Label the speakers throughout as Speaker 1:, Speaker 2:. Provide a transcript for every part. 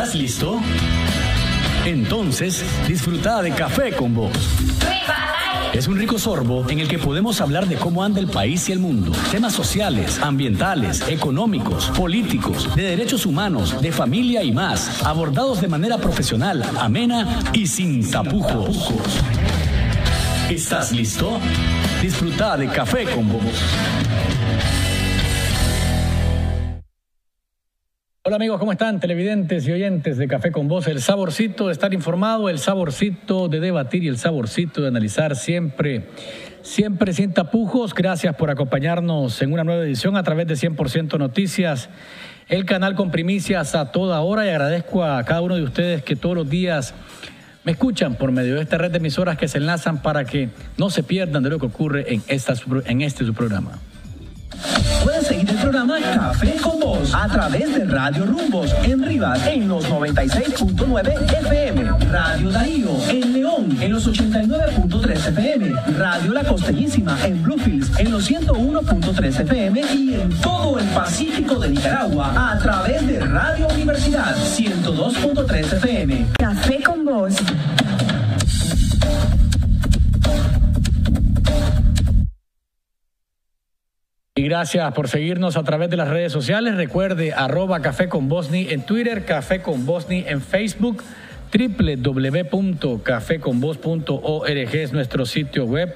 Speaker 1: ¿Estás listo? Entonces, disfruta de Café con Vos. Es un rico sorbo en el que podemos hablar de cómo anda el país y el mundo. Temas sociales, ambientales, económicos, políticos, de derechos humanos, de familia y más. Abordados de manera profesional, amena y sin tapujos. ¿Estás listo? Disfruta de Café con Vos.
Speaker 2: Hola amigos, ¿cómo están? Televidentes y oyentes de Café con Vos. El saborcito de estar informado, el saborcito de debatir y el saborcito de analizar siempre sin tapujos. Gracias por acompañarnos en una nueva edición a través de 100% Noticias, el canal con primicias a toda hora, y agradezco a cada uno de ustedes que todos los días me escuchan por medio de esta red de emisoras que se enlazan para que no se pierdan de lo que ocurre en este su programa.
Speaker 3: Puedes seguir el programa Café con Vos a través de Radio Rumbos en Rivas en los 96.9 FM, Radio Darío en León en los 89.3 FM, Radio La Costeñísima en Bluefields en los 101.3 FM y en todo el Pacífico de Nicaragua a través de Radio Universidad 102.3 FM.
Speaker 4: Café con Vos.
Speaker 2: Y gracias por seguirnos a través de las redes sociales. Recuerde, @Café con Bosni en Twitter, Café con Bosni en Facebook, www.cafeconvos.org es nuestro sitio web.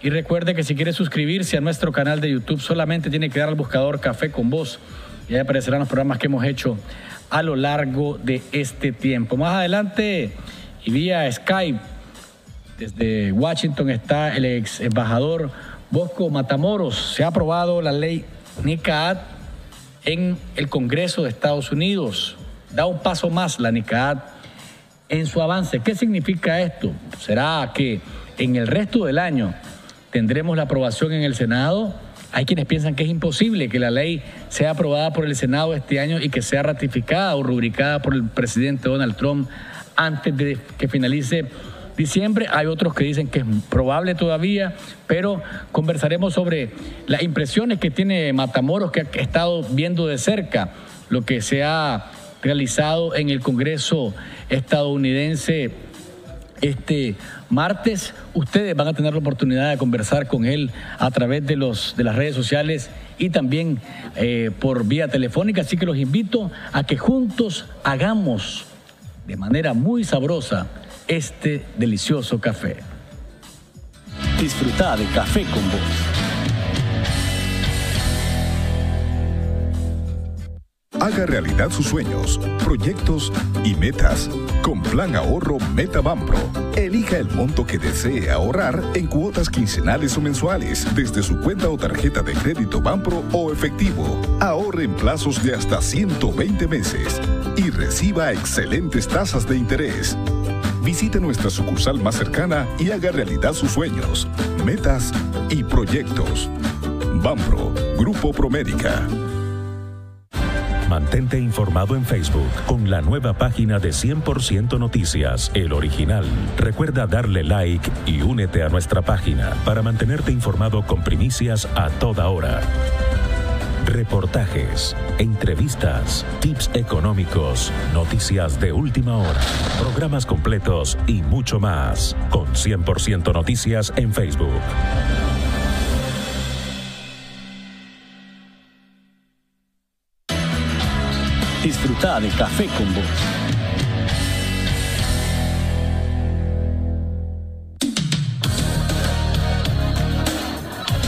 Speaker 2: Y recuerde que si quiere suscribirse a nuestro canal de YouTube, solamente tiene que dar al buscador Café con Vos y ahí aparecerán los programas que hemos hecho a lo largo de este tiempo. Más adelante, y vía Skype, desde Washington está el ex embajador Bosco Matamoros. Se ha aprobado la ley NICAD en el Congreso de Estados Unidos. Da un paso más la NICAD en su avance. ¿Qué significa esto? ¿Será que en el resto del año tendremos la aprobación en el Senado? Hay quienes piensan que es imposible que la ley sea aprobada por el Senado este año y que sea ratificada o rubricada por el presidente Donald Trump antes de que finalice diciembre. Hay otros que dicen que es probable todavía, pero conversaremos sobre las impresiones que tiene Matamoros, que ha estado viendo de cerca lo que se ha realizado en el Congreso estadounidense este martes. Ustedes van a tener la oportunidad de conversar con él a través de las redes sociales y también por vía telefónica, así que los invito a que juntos hagamos de manera muy sabrosa este delicioso café.
Speaker 1: Disfruta de Café con Vos.
Speaker 5: Haga realidad sus sueños, proyectos y metas. Con Plan Ahorro Meta Banpro, elija el monto que desee ahorrar en cuotas quincenales o mensuales desde su cuenta o tarjeta de crédito Banpro o efectivo. Ahorre en plazos de hasta 120 meses y reciba excelentes tasas de interés. Visite nuestra sucursal más cercana y haga realidad sus sueños, metas y proyectos. Banpro, Grupo Promérica.
Speaker 6: Mantente informado en Facebook con la nueva página de 100% Noticias, el original. Recuerda darle like y únete a nuestra página para mantenerte informado con primicias a toda hora. Reportajes, entrevistas, tips económicos, noticias de última hora, programas completos y mucho más. Con 100% Noticias en Facebook.
Speaker 1: Disfruta de Café con Vos.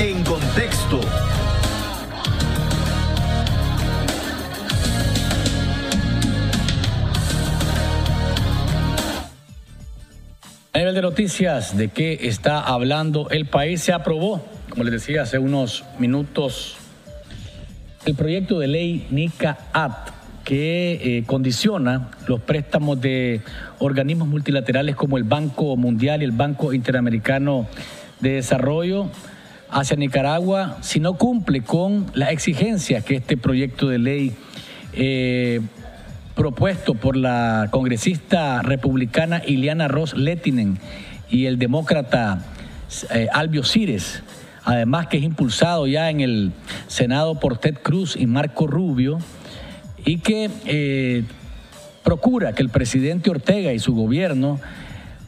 Speaker 3: En contexto.
Speaker 2: A nivel de noticias, ¿de qué está hablando el país? Se aprobó, como les decía hace unos minutos, el proyecto de ley NICAD, que condiciona los préstamos de organismos multilaterales como el Banco Mundial y el Banco Interamericano de Desarrollo hacia Nicaragua, si no cumple con las exigencias que este proyecto de ley propuesto por la congresista republicana Ileana Ros-Lehtinen y el demócrata Albio Cires, además que es impulsado ya en el Senado por Ted Cruz y Marco Rubio, y que procura que el presidente Ortega y su gobierno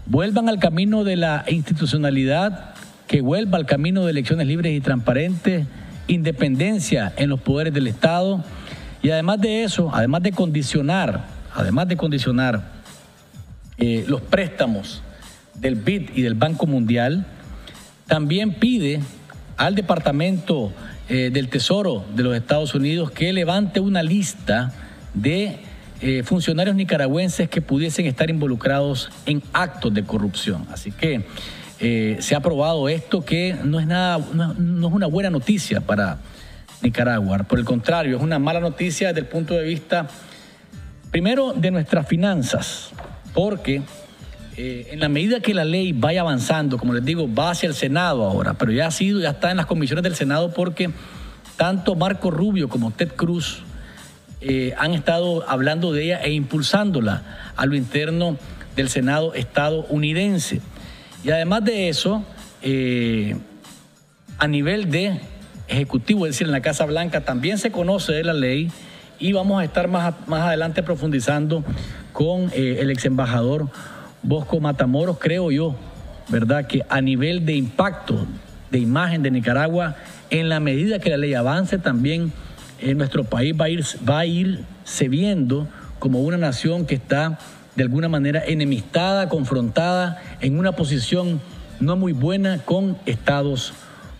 Speaker 2: vuelvan al camino de la institucionalidad, que vuelva al camino de elecciones libres y transparentes, independencia en los poderes del Estado, y además de eso, además de condicionar los préstamos del BID y del Banco Mundial, también pide al Departamento del Tesoro de los Estados Unidos que levante una lista de funcionarios nicaragüenses que pudiesen estar involucrados en actos de corrupción. Así que se ha aprobado esto, que no es una buena noticia para Nicaragua. Por el contrario, es una mala noticia desde el punto de vista, primero, de nuestras finanzas, porque en la medida que la ley vaya avanzando, como les digo, va hacia el Senado ahora, pero ya está en las comisiones del Senado, porque tanto Marco Rubio como Ted Cruz han estado hablando de ella e impulsándola a lo interno del Senado estadounidense. Y además de eso, a nivel de ejecutivo, es decir, en la Casa Blanca, también se conoce de la ley, y vamos a estar más adelante profundizando con el ex embajador Bosco Matamoros. Creo yo, ¿verdad?, que a nivel de impacto, de imagen de Nicaragua, en la medida que la ley avance, también nuestro país va a irse viendo como una nación que está de alguna manera enemistada, confrontada, en una posición no muy buena con Estados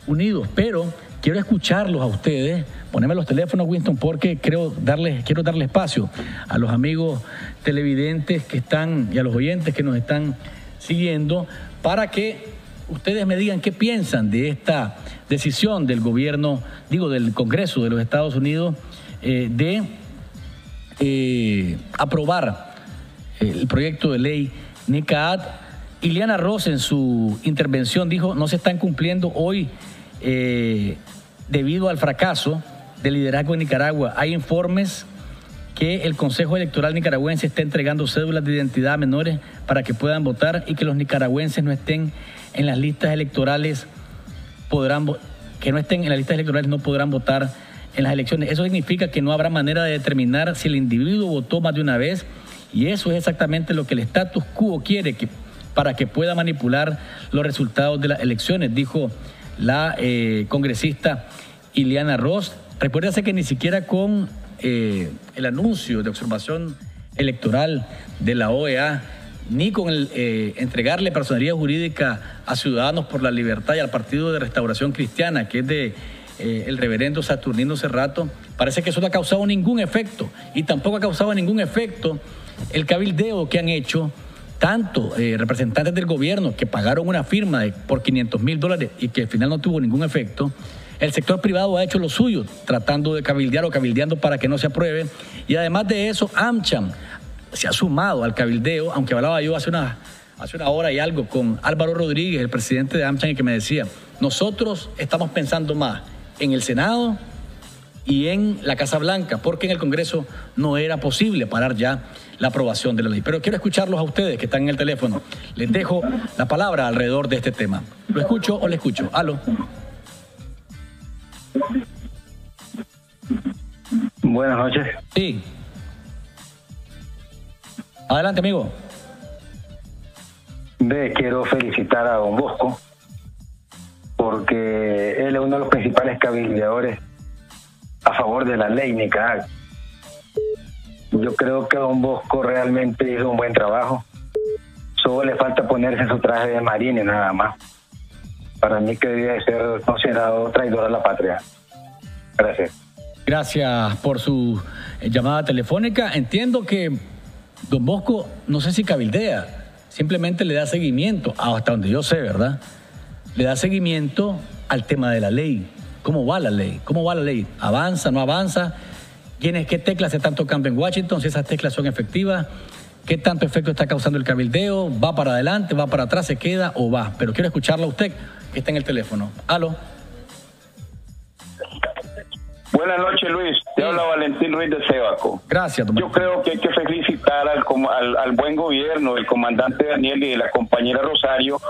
Speaker 2: Unidos. Pero quiero escucharlos a ustedes. Poneme los teléfonos, Winston, porque quiero darle espacio a los amigos televidentes que están y a los oyentes que nos están siguiendo, para que ustedes me digan qué piensan de esta decisión del gobierno, del Congreso de los Estados Unidos, de aprobar el proyecto de ley NICAD. Ileana Ross, en su intervención, dijo: no se están cumpliendo hoy debido al fracaso del liderazgo en Nicaragua. Hay informes que el Consejo Electoral nicaragüense está entregando cédulas de identidad a menores para que puedan votar, y que los nicaragüenses no estén en las listas electorales no podrán votar en las elecciones. Eso significa que no habrá manera de determinar si el individuo votó más de una vez, y eso es exactamente lo que el status quo quiere, para que pueda manipular los resultados de las elecciones, dijo la congresista Ileana Ross. Recuérdase que ni siquiera con el anuncio de observación electoral de la OEA, ni con el entregarle personería jurídica a Ciudadanos por la Libertad y al Partido de Restauración Cristiana, que es de el reverendo Saturnino Cerrato, parece que eso no ha causado ningún efecto, y tampoco ha causado ningún efecto el cabildeo que han hecho tanto representantes del gobierno, que pagaron una firma por $500,000 y que al final no tuvo ningún efecto. El sector privado ha hecho lo suyo, tratando de cabildear o cabildeando para que no se apruebe. Y además de eso, AmCham se ha sumado al cabildeo, aunque hablaba yo hace una hora y algo con Álvaro Rodríguez, el presidente de AmCham, y que me decía: nosotros estamos pensando más en el Senado y en la Casa Blanca, porque en el Congreso no era posible parar ya la aprobación de la ley. Pero quiero escucharlos a ustedes que están en el teléfono. Les dejo la palabra alrededor de este tema. ¿Lo escucho o le escucho? Aló.
Speaker 4: Buenas noches.
Speaker 2: Sí. Adelante, amigo.
Speaker 4: Quiero felicitar a don Bosco, porque él es uno de los principales cabildeadores a favor de la ley NICAD. Yo creo que don Bosco realmente hizo un buen trabajo. Solo le falta ponerse su traje de marine nada más. Para mí que debe ser considerado traidor a la patria. Gracias.
Speaker 2: Gracias por su llamada telefónica. Entiendo que don Bosco, no sé si cabildea, simplemente le da seguimiento, hasta donde yo sé, ¿verdad? Le da seguimiento al tema de la ley. ¿Cómo va la ley? ¿Cómo va la ley? ¿Avanza, no avanza? ¿Qué teclas se están tocando en Washington? Si esas teclas son efectivas. ¿Qué tanto efecto está causando el cabildeo? ¿Va para adelante, va para atrás, se queda o va? Pero quiero escucharlo a usted, que está en el teléfono. Aló.
Speaker 7: Buenas noches, Luis. Te habla Valentín Ruiz de Cebaco.
Speaker 2: Gracias, don
Speaker 7: Yo creo que hay que felicitar al buen gobierno, el comandante Daniel y de la compañera Rosario,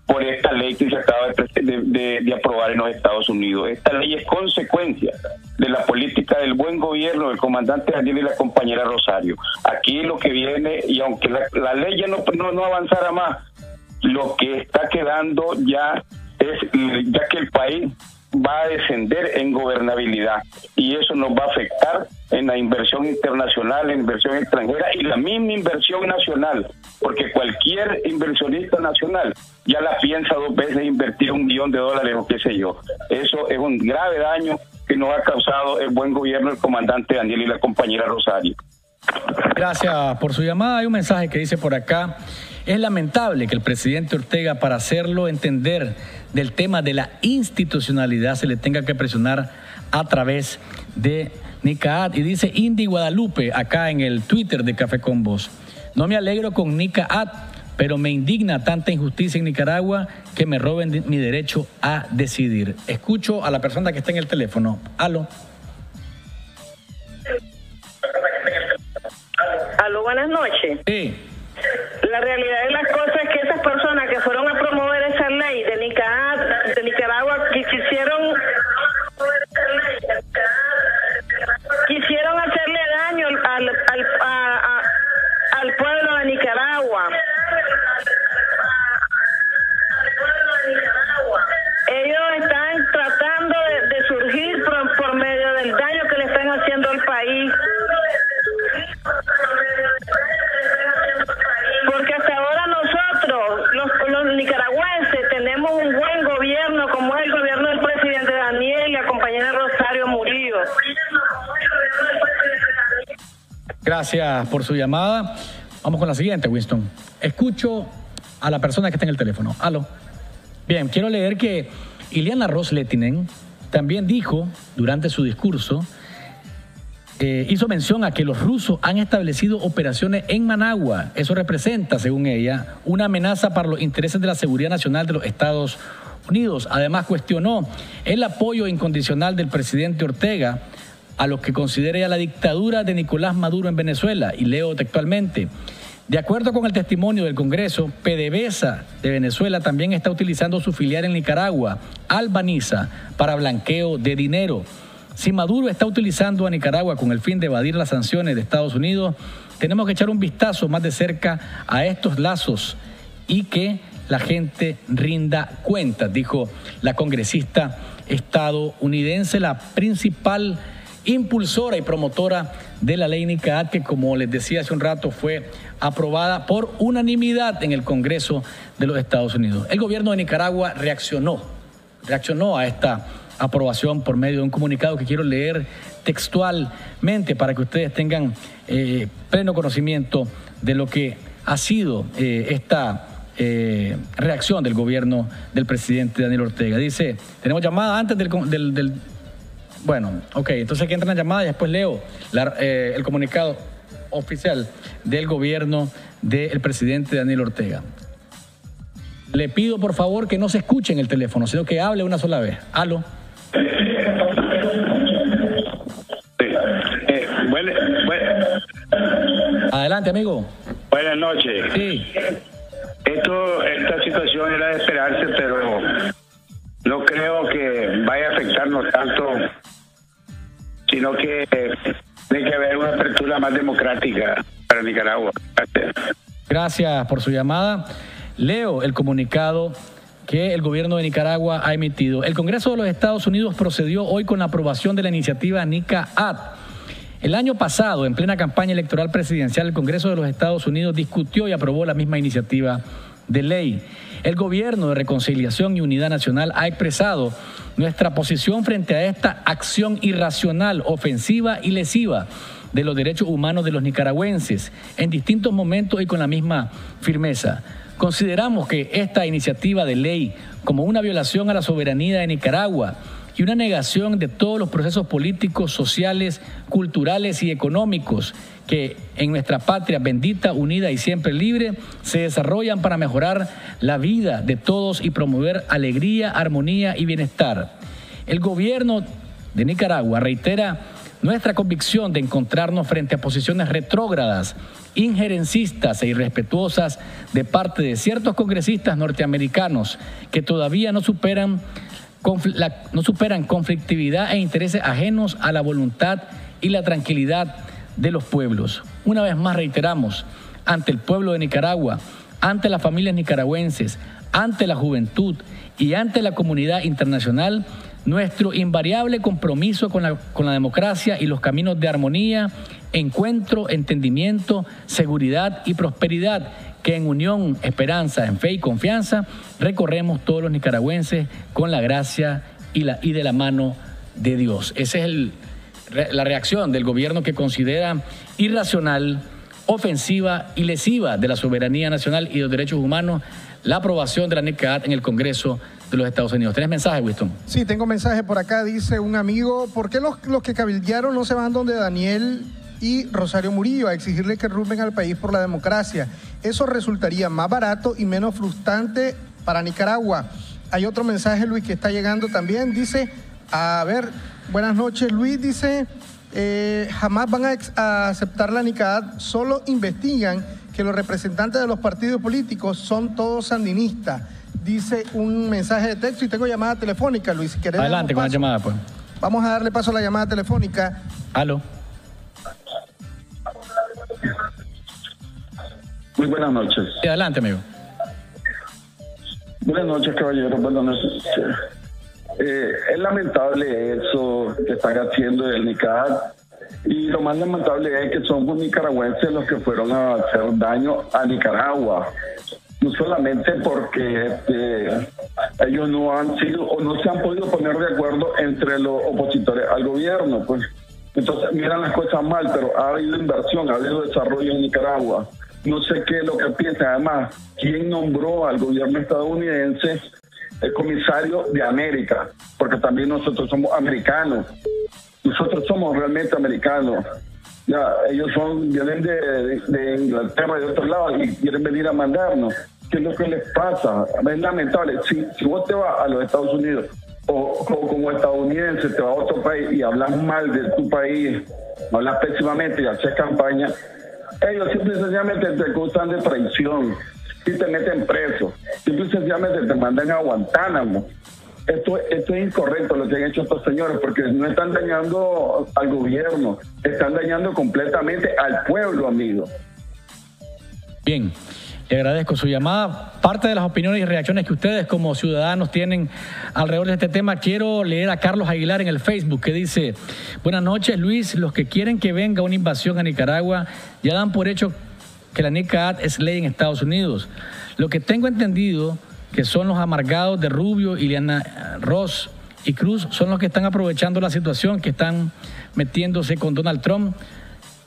Speaker 7: por esta ley que se acaba de aprobar en los Estados Unidos. Esta ley es consecuencia de la política del buen gobierno del comandante Daniel y la compañera Rosario. Aquí lo que viene, y aunque la ley ya no avanzara más, lo que está quedando ya es ya que el país va a descender en gobernabilidad, y eso nos va a afectar en la inversión internacional, la inversión extranjera y la misma inversión nacional, porque cualquier inversionista nacional ya la piensa 2 veces invertir $1 millón o qué sé yo. Eso es un grave daño que nos ha causado el buen gobierno del comandante Daniel y la compañera Rosario.
Speaker 2: Gracias por su llamada. Hay un mensaje que dice por acá: es lamentable que el presidente Ortega, para hacerlo entender del tema de la institucionalidad, se le tenga que presionar a través de NICAAT. Y dice Indy Guadalupe acá en el Twitter de Café con Voz: no me alegro con NICAAT, pero me indigna tanta injusticia en Nicaragua, que me roben mi derecho a decidir. Escucho a la persona que está en el teléfono. Aló.
Speaker 8: Aló, buenas noches.
Speaker 2: Sí.
Speaker 8: La realidad de las cosas es que esas personas que fueron a promover esa ley de Nicaragua quisieron hacerle daño al pueblo de Nicaragua. Ellos están tratando de surgir por medio del daño que le están haciendo al país. Porque hasta ahora nosotros, los nicaragüenses, tenemos un buen gobierno, como es el gobierno del presidente Daniel y la compañera Rosario Murillo.
Speaker 2: Gracias por su llamada. Vamos con la siguiente, Winston. Escucho a la persona que está en el teléfono. Aló. Bien, quiero leer que Iliana Ros-Lehtinen también dijo durante su discurso, hizo mención a que los rusos han establecido operaciones en Managua. Eso representa, según ella, una amenaza para los intereses de la seguridad nacional de los Estados Unidos. Además, cuestionó el apoyo incondicional del presidente Ortega a lo que considera la dictadura de Nicolás Maduro en Venezuela. Y leo textualmente: de acuerdo con el testimonio del Congreso, PDVSA de Venezuela también está utilizando su filial en Nicaragua, Albaniza, para blanqueo de dinero. Si Maduro está utilizando a Nicaragua con el fin de evadir las sanciones de Estados Unidos, tenemos que echar un vistazo más de cerca a estos lazos y que la gente rinda cuentas, dijo la congresista estadounidense, la principal impulsora y promotora de la ley NICAAT, que, como les decía hace un rato, fue aprobada por unanimidad en el Congreso de los Estados Unidos. El gobierno de Nicaragua reaccionó a esta aprobación por medio de un comunicado que quiero leer textualmente para que ustedes tengan pleno conocimiento de lo que ha sido esta reacción del gobierno del presidente Daniel Ortega. Dice, tenemos llamada antes del bueno, ok, entonces aquí entra la llamada y después leo el comunicado oficial del gobierno del presidente Daniel Ortega. Le pido por favor que no se escuche en el teléfono, sino que hable una sola vez. Aló. Adelante, amigo.
Speaker 7: Buenas noches.
Speaker 2: Sí.
Speaker 7: Esta situación era de esperarse, pero no creo que vaya a afectarnos tanto, sino que tiene que haber una apertura más democrática para Nicaragua.
Speaker 2: Gracias por su llamada. Leo el comunicado que el gobierno de Nicaragua ha emitido. El Congreso de los Estados Unidos procedió hoy con la aprobación de la iniciativa NICAAT. El año pasado, en plena campaña electoral presidencial, el Congreso de los Estados Unidos discutió y aprobó la misma iniciativa de ley. El Gobierno de Reconciliación y Unidad Nacional ha expresado nuestra posición frente a esta acción irracional, ofensiva y lesiva de los derechos humanos de los nicaragüenses en distintos momentos y con la misma firmeza. Consideramos que esta iniciativa de ley, como una violación a la soberanía de Nicaragua y una negación de todos los procesos políticos, sociales, culturales y económicos que en nuestra patria bendita, unida y siempre libre se desarrollan para mejorar la vida de todos y promover alegría, armonía y bienestar. El gobierno de Nicaragua reitera nuestra convicción de encontrarnos frente a posiciones retrógradas, injerencistas e irrespetuosas de parte de ciertos congresistas norteamericanos que todavía no superan conflictividad e intereses ajenos a la voluntad y la tranquilidad de los pueblos. Una vez más reiteramos, ante el pueblo de Nicaragua, ante las familias nicaragüenses, ante la juventud y ante la comunidad internacional, nuestro invariable compromiso con la democracia y los caminos de armonía, encuentro, entendimiento, seguridad y prosperidad que en unión, esperanza, en fe y confianza recorremos todos los nicaragüenses con la gracia y de la mano de Dios. Esa es la reacción del gobierno que considera irracional, ofensiva y lesiva de la soberanía nacional y de los derechos humanos la aprobación de la NICAD en el Congreso de los Estados Unidos. ¿Tienes mensaje, Winston?
Speaker 9: Sí, tengo mensaje por acá. Dice un amigo, ¿por qué los que cabildearon no se van donde Daniel y Rosario Murillo a exigirle que rumben al país por la democracia? Eso resultaría más barato y menos frustrante para Nicaragua. Hay otro mensaje, Luis, que está llegando también. Dice, a ver, buenas noches, Luis. Dice, jamás van a aceptar la NICAD, solo investigan que los representantes de los partidos políticos son todos sandinistas. Dice un mensaje de texto y tengo llamada telefónica, Luis. Si querés,
Speaker 2: adelante con la llamada, pues.
Speaker 9: Vamos a darle paso a la llamada telefónica.
Speaker 2: Aló.
Speaker 10: Muy buenas noches.
Speaker 2: Sí, adelante, amigo.
Speaker 10: Buenas noches, caballero. Buenas noches. Es lamentable eso que están haciendo del NICAD. Y lo más lamentable es que somos nicaragüenses los que fueron a hacer daño a Nicaragua. No solamente porque ellos no han sido o no se han podido poner de acuerdo entre los opositores al gobierno, pues. Entonces miran las cosas mal, pero ha habido inversión, ha habido desarrollo en Nicaragua. No sé qué es lo que piensan. Además, ¿quién nombró al gobierno estadounidense el comisario de América? Porque también nosotros somos americanos. Nosotros somos realmente americanos. Ya, ellos vienen de Inglaterra y de otros lados y quieren venir a mandarnos. ¿Qué es lo que les pasa? Es lamentable. Si vos te vas a los Estados Unidos o como estadounidense te vas a otro país y hablas mal de tu país, hablas pésimamente y haces campaña, ellos simple y sencillamente te acusan de traición y te meten preso. Simple y sencillamente te mandan a Guantánamo. Esto es incorrecto lo que han hecho estos señores, porque no están dañando al gobierno, están dañando completamente al pueblo, amigo.
Speaker 2: Bien, le agradezco su llamada. Parte de las opiniones y reacciones que ustedes como ciudadanos tienen alrededor de este tema, quiero leer a Carlos Aguilar en el Facebook, que dice: buenas noches, Luis, los que quieren que venga una invasión a Nicaragua ya dan por hecho que la NICAD es ley en Estados Unidos. Lo que tengo entendido que son los amargados de Rubio, Ileana Ross y Cruz, son los que están aprovechando la situación, que están metiéndose con Donald Trump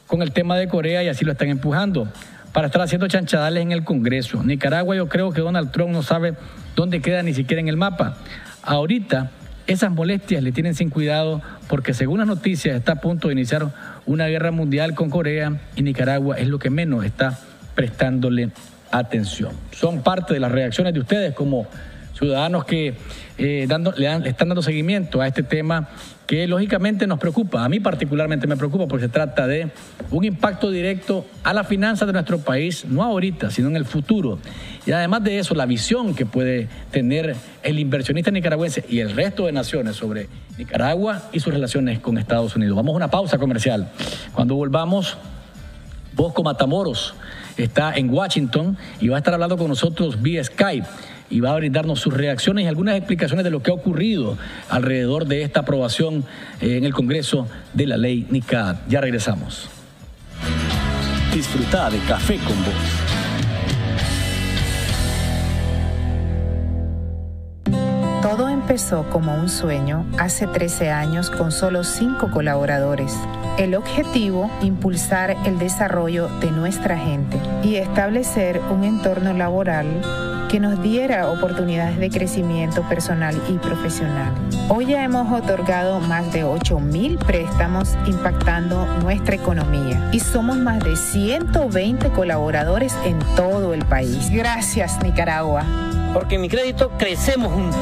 Speaker 2: con el tema de Corea y así lo están empujando para estar haciendo chanchadales en el Congreso. Nicaragua, yo creo que Donald Trump no sabe dónde queda ni siquiera en el mapa. Ahorita esas molestias le tienen sin cuidado porque según las noticias está a punto de iniciar una guerra mundial con Corea y Nicaragua es lo que menos está prestándole atención. Son parte de las reacciones de ustedes como ciudadanos que le están dando seguimiento a este tema que lógicamente nos preocupa. A mí particularmente me preocupa porque se trata de un impacto directo a las finanzas de nuestro país, no ahorita, sino en el futuro. Y además de eso, la visión que puede tener el inversionista nicaragüense y el resto de naciones sobre Nicaragua y sus relaciones con Estados Unidos. Vamos a una pausa comercial. Cuando volvamos, Bosco Matamoros está en Washington y va a estar hablando con nosotros vía Skype y va a brindarnos sus reacciones y algunas explicaciones de lo que ha ocurrido alrededor de esta aprobación en el Congreso de la ley NICAD. Ya regresamos.
Speaker 1: Disfruta de Café con Vos.
Speaker 11: Todo empezó como un sueño hace 13 años con solo 5 colaboradores. El objetivo, impulsar el desarrollo de nuestra gente y establecer un entorno laboral que nos diera oportunidades de crecimiento personal y profesional. Hoy ya hemos otorgado más de 8,000 préstamos impactando nuestra economía y somos más de 120 colaboradores en todo el país. Gracias, Nicaragua.
Speaker 12: Porque en Mi Crédito crecemos juntos.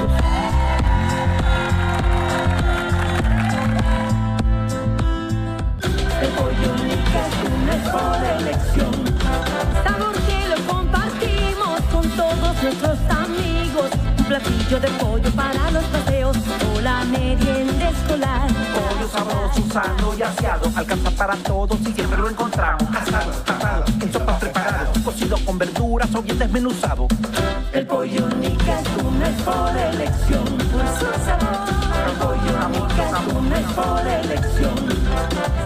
Speaker 13: platillo de pollo para los paseos o la merienda escolar.
Speaker 3: Pollo sabroso, sano y aseado, alcanza para todos y siempre lo encontramos. Asado, en sopas preparadas, cocido con verduras o bien desmenuzado.
Speaker 13: El pollo Nica es tu mejor elección por su sabor. El pollo Nica es tu mejor elección.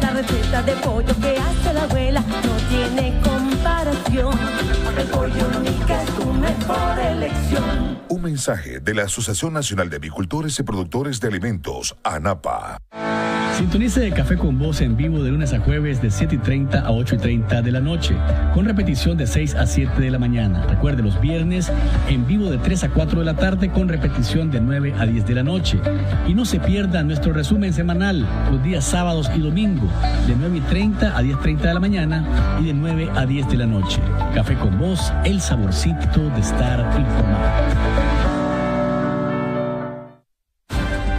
Speaker 13: La receta de pollo que hace la abuela no tiene comparación. El pollo Nica es tu mejor elección.
Speaker 5: Un mensaje de la Asociación Nacional de Avicultores y Productores de Alimentos, ANAPA.
Speaker 1: Sintonice Café con Voz en vivo de lunes a jueves de 7:30 a 8:30 de la noche, con repetición de 6 a 7 de la mañana. Recuerde, los viernes en vivo de 3 a 4 de la tarde, con repetición de 9 a 10 de la noche. Y no se pierda nuestro resumen semanal los días sábados y domingo, de 9:30 a 10:30 de la mañana y de 9 a 10 de la noche. Café con Voz, el saborcito de estar informado.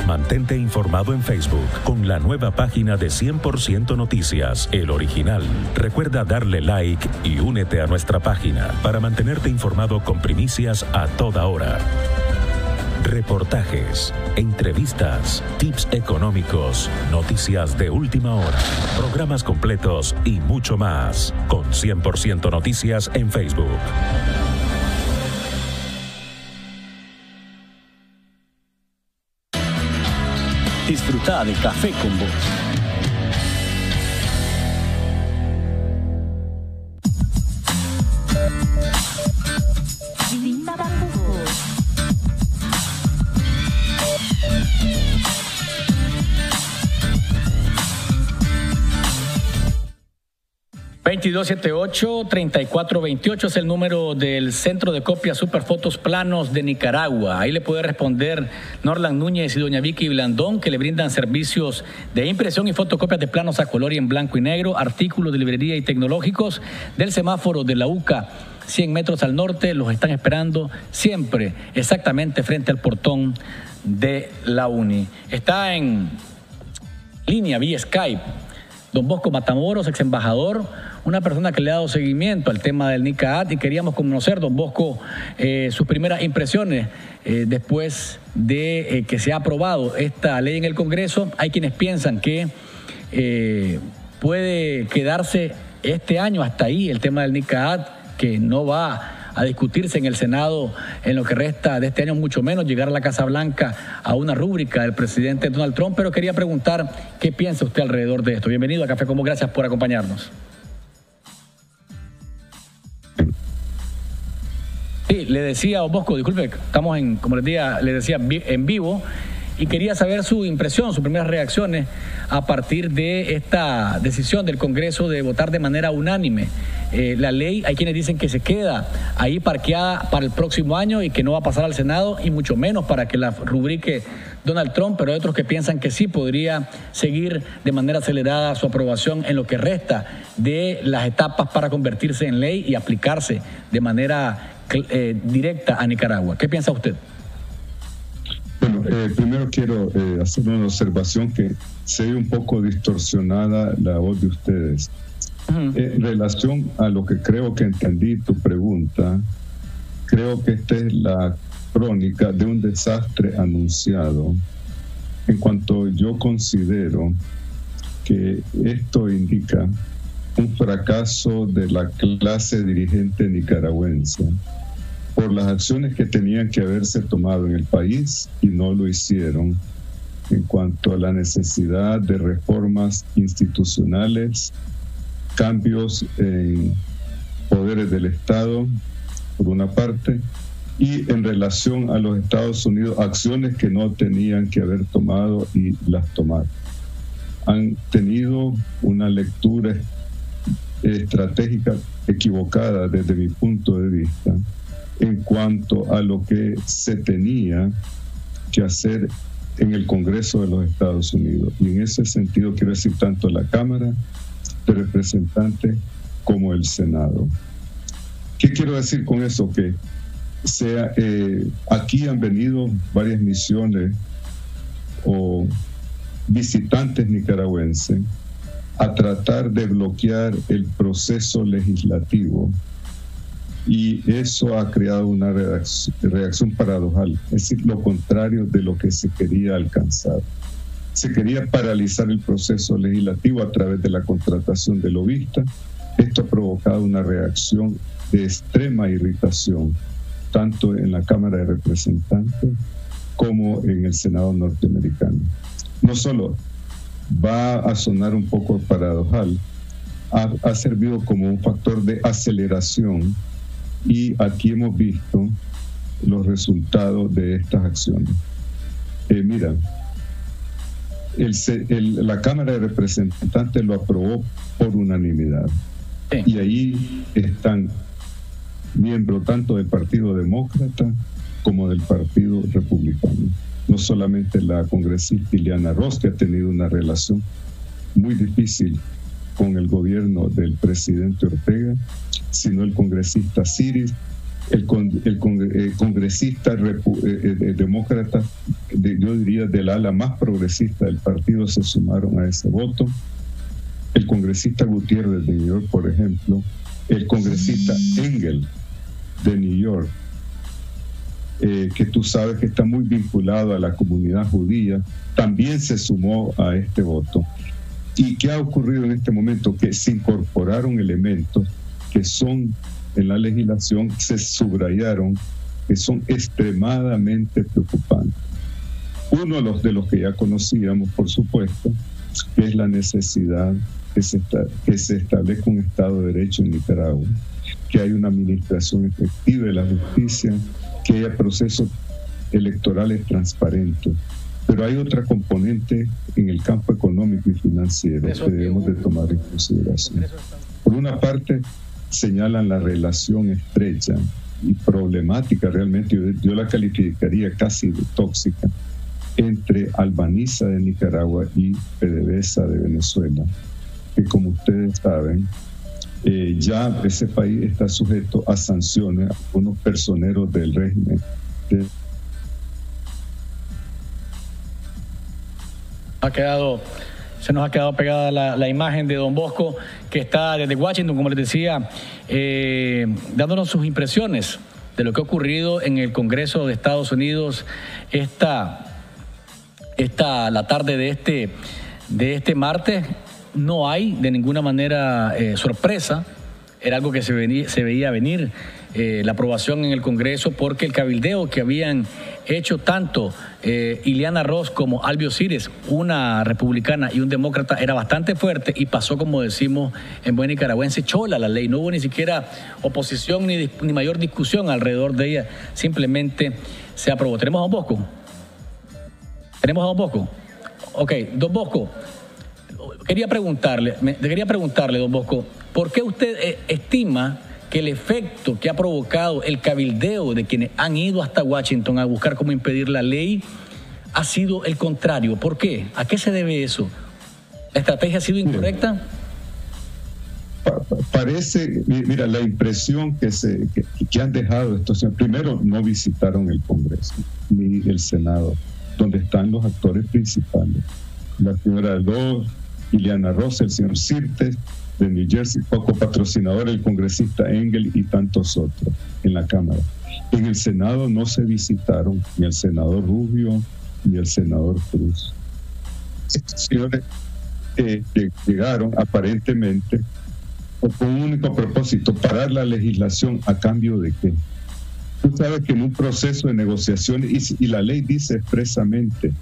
Speaker 6: Mantente informado en Facebook con la nueva página de 100% Noticias, El Original. Recuerda darle like y únete a nuestra página para mantenerte informado con primicias a toda hora. Reportajes, entrevistas, tips económicos, noticias de última hora, programas completos y mucho más. Con 100% Noticias en Facebook.
Speaker 1: Disfruta de Café con Voz.
Speaker 13: Visita Bambuco.
Speaker 2: 2278-3428 es el número del Centro de Copias Superfotos Planos de Nicaragua. Ahí le puede responder Norlan Núñez y doña Vicky Blandón, que le brindan servicios de impresión y fotocopias de planos a color y en blanco y negro, artículos de librería y tecnológicos del semáforo de la UCA. 100 metros al norte, los están esperando siempre, exactamente frente al portón de la UNI. Está en línea vía Skype don Bosco Matamoros, ex embajador, una persona que le ha dado seguimiento al tema del NICAAT, y queríamos conocer, don Bosco, sus primeras impresiones después de que se ha aprobado esta ley en el Congreso. Hay quienes piensan que puede quedarse este año hasta ahí el tema del NICAAT, que no va a discutirse en el Senado en lo que resta de este año, mucho menos llegar a la Casa Blanca a una rúbrica del presidente Donald Trump. Pero quería preguntar qué piensa usted alrededor de esto. Bienvenido a Café Como, gracias por acompañarnos. Sí, le decía, Bosco, disculpe, estamos en, como les decía, en vivo, y quería saber su impresión, sus primeras reacciones a partir de esta decisión del Congreso de votar de manera unánime la ley. Hay quienes dicen que se queda ahí parqueada para el próximo año y que no va a pasar al Senado, y mucho menos para que la rubrique Donald Trump, pero hay otros que piensan que sí podría seguir de manera acelerada su aprobación en lo que resta de las etapas para convertirse en ley y aplicarse de manera directa a Nicaragua. ¿Qué piensa usted?
Speaker 14: Bueno, primero quiero hacer una observación, que se ve un poco distorsionada la voz de ustedes. En relación a lo que creo que entendí tu pregunta, creo que esta es la crónica de un desastre anunciado, en cuanto yo considero que esto indica un fracaso de la clase dirigente nicaragüense por las acciones que tenían que haberse tomado en el país y no lo hicieron, en cuanto a la necesidad de reformas institucionales, cambios en poderes del Estado, por una parte, y en relación a los Estados Unidos, acciones que no tenían que haber tomado y las tomaron. Han tenido una lectura estratégica equivocada desde mi punto de vista en cuanto a lo que se tenía que hacer en el Congreso de los Estados Unidos. Y en ese sentido quiero decir tanto la Cámara de Representantes como el Senado. ¿Qué quiero decir con eso? Que aquí han venido varias misiones o visitantes nicaragüenses a tratar de bloquear el proceso legislativo y eso ha creado una reacción paradojal, es decir, lo contrario de lo que se quería alcanzar. Se quería paralizar el proceso legislativo a través de la contratación de lobistas. Esto ha provocado una reacción de extrema irritación, tanto en la Cámara de Representantes como en el Senado norteamericano. No solo va a sonar un poco paradojal, ha servido como un factor de aceleración, y aquí hemos visto los resultados de estas acciones. Mira, la Cámara de Representantes lo aprobó por unanimidad. Sí. Y ahí están miembros tanto del Partido Demócrata como del Partido Republicano. No solamente la congresista Ileana Ros, que ha tenido una relación muy difícil con el gobierno del presidente Ortega, sino el congresista Siris, el congresista demócrata, yo diría del ala más progresista del partido, se sumaron a ese voto. El congresista Gutiérrez de New York, por ejemplo, el congresista Engel de New York, que tú sabes que está muy vinculado a la comunidad judía, también se sumó a este voto. ¿Y qué ha ocurrido en este momento? Que se incorporaron elementos que son, en la legislación, se subrayaron, que son extremadamente preocupantes. Uno de los que ya conocíamos, por supuesto, que es la necesidad que se establezca un Estado de Derecho en Nicaragua, que haya una administración efectiva de la justicia, que haya procesos electorales transparentes. Pero hay otra componente en el campo económico y financiero que debemos de tomar en consideración. Por una parte, señalan la relación estrecha y problemática, realmente yo la calificaría casi de tóxica, entre Albaniza de Nicaragua y PDVSA de Venezuela, que como ustedes saben, ya ese país está sujeto a sanciones a unos personeros del régimen.
Speaker 2: Se nos ha quedado pegada la imagen de don Bosco, que está desde Washington, como les decía, dándonos sus impresiones de lo que ha ocurrido en el Congreso de Estados Unidos la tarde de este martes. No hay de ninguna manera sorpresa, era algo que se veía venir, la aprobación en el Congreso, porque el cabildeo que habían hecho tanto Ileana Ros como Albio Siris, una republicana y un demócrata, era bastante fuerte y pasó, como decimos en buen nicaragüense, chola la ley. No hubo ni siquiera oposición ni mayor discusión alrededor de ella, simplemente se aprobó. ¿Tenemos a don Bosco? Ok, don Bosco, quería preguntarle, don Bosco, ¿por qué usted estima que el efecto que ha provocado el cabildeo de quienes han ido hasta Washington a buscar cómo impedir la ley ha sido el contrario? ¿Por qué? ¿A qué se debe eso? ¿La estrategia ha sido incorrecta?
Speaker 14: Parece, mira, la impresión que han dejado estos, primero no visitaron el Congreso ni el Senado, donde están los actores principales. La señora Ros, Ileana Ros, el señor Sirtes de New Jersey, poco patrocinador, el congresista Engel y tantos otros en la Cámara. En el Senado no se visitaron ni el senador Rubio ni el senador Cruz. Estos señores llegaron aparentemente con un único propósito: parar la legislación. ¿A cambio de qué? Tú sabes que en un proceso de negociaciones, y la ley dice expresamente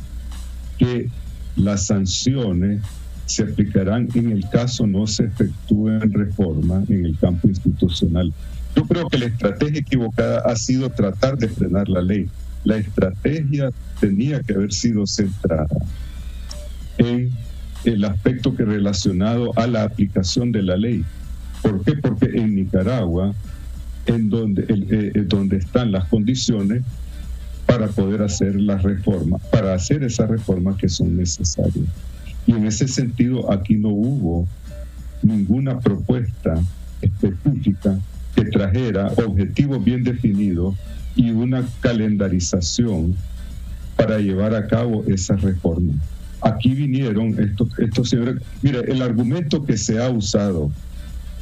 Speaker 14: que las sanciones se aplicarán en el caso no se efectúen reformas en el campo institucional. Yo creo que la estrategia equivocada ha sido tratar de frenar la ley. La estrategia tenía que haber sido centrada en el aspecto que relacionado a la aplicación de la ley. ¿Por qué? Porque en Nicaragua, en donde están las condiciones para poder hacer las reformas, para hacer esas reformas que son necesarias. Y en ese sentido, aquí no hubo ninguna propuesta específica que trajera objetivos bien definidos y una calendarización para llevar a cabo esas reformas. Aquí vinieron estos señores. Mira, el argumento que se ha usado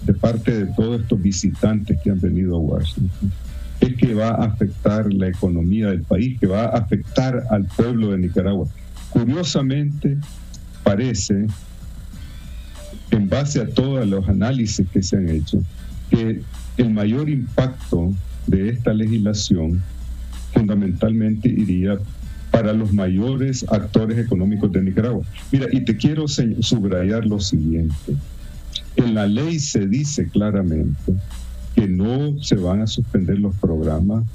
Speaker 14: de parte de todos estos visitantes que han venido a Washington es que va a afectar la economía del país, que va a afectar al pueblo de Nicaragua. Curiosamente, parece, en base a todos los análisis que se han hecho, que el mayor impacto de esta legislación fundamentalmente iría para los mayores actores económicos de Nicaragua. Mira, y te quiero subrayar lo siguiente. En la ley se dice claramente que no se van a suspender los programas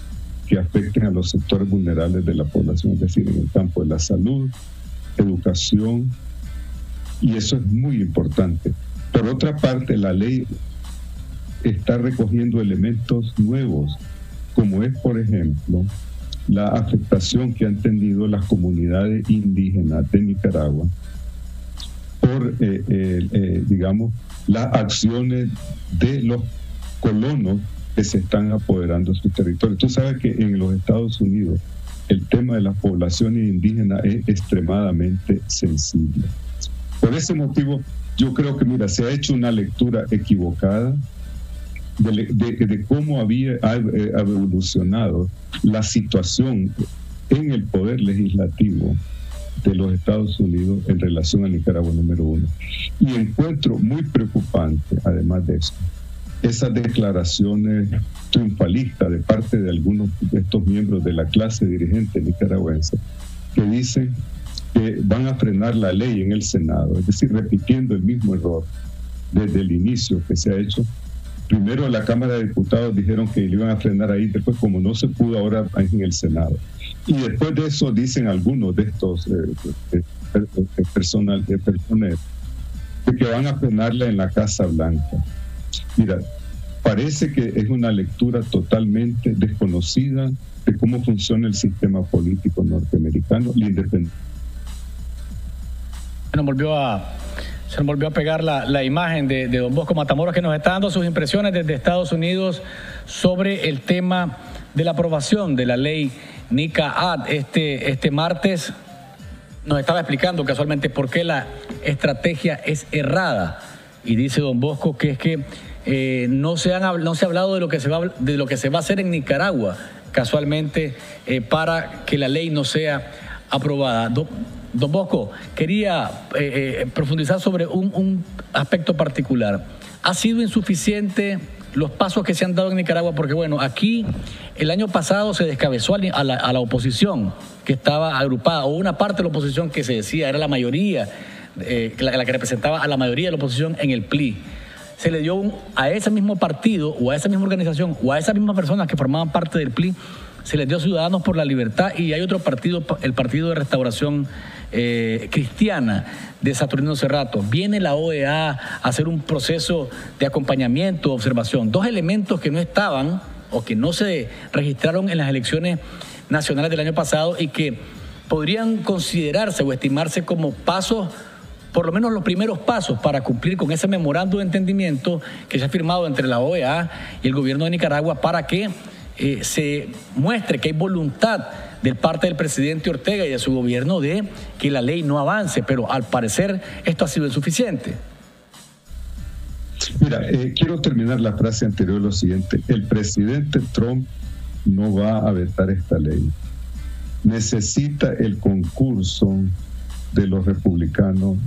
Speaker 14: que afecten a los sectores vulnerables de la población, es decir, en el campo de la salud, educación, y eso es muy importante. Por otra parte, la ley está recogiendo elementos nuevos, como es, por ejemplo, la afectación que han tenido las comunidades indígenas de Nicaragua por, digamos, las acciones de los colonos que se están apoderando de su territorio. Tú sabes que en los Estados Unidos el tema de las poblaciones indígenas es extremadamente sensible. Por ese motivo, yo creo que, mira, se ha hecho una lectura equivocada de cómo ha evolucionado la situación en el poder legislativo de los Estados Unidos en relación a Nicaragua, número uno. Y encuentro muy preocupante, además de eso, esas declaraciones triunfalistas de parte de algunos de estos miembros de la clase dirigente nicaragüense que dicen que van a frenar la ley en el Senado, es decir, repitiendo el mismo error desde el inicio que se ha hecho. Primero la Cámara de Diputados dijeron que le iban a frenar ahí, después como no se pudo, ahora en el Senado. Y después de eso dicen algunos de estos personas de que van a frenarla en la Casa Blanca. Mira, parece que es una lectura totalmente desconocida de cómo funciona el sistema político norteamericano, la independencia.
Speaker 2: Se nos volvió a pegar la imagen de don Bosco Matamoros, que nos está dando sus impresiones desde Estados Unidos sobre el tema de la aprobación de la ley NICA-AD. Este martes nos estaba explicando casualmente por qué la estrategia es errada. Y dice don Bosco que es que no se ha hablado de lo que se va a hacer en Nicaragua, casualmente, para que la ley no sea aprobada. Don Bosco, quería profundizar sobre un aspecto particular. ¿Ha sido insuficiente los pasos que se han dado en Nicaragua? Porque, bueno, aquí el año pasado se descabezó a la oposición que estaba agrupada, o una parte de la oposición que se decía era la mayoría, la que representaba a la mayoría de la oposición en el PLI. Se le dio a ese mismo partido, o a esa misma organización, o a esas mismas personas que formaban parte del PLI, se les dio Ciudadanos por la Libertad, y hay otro partido, el Partido de Restauración Cristiana de Saturnino Cerrato. Viene la OEA a hacer un proceso de acompañamiento, observación. Dos elementos que no estaban o que no se registraron en las elecciones nacionales del año pasado y que podrían considerarse o estimarse como pasos, por lo menos los primeros pasos para cumplir con ese memorando de entendimiento que se ha firmado entre la OEA y el gobierno de Nicaragua para que se muestre que hay voluntad de parte del presidente Ortega y de su gobierno de que la ley no avance, pero al parecer esto ha sido insuficiente.
Speaker 14: Mira, quiero terminar la frase anterior lo siguiente: el presidente Trump no va a vetar esta ley. Necesita el concurso de los republicanos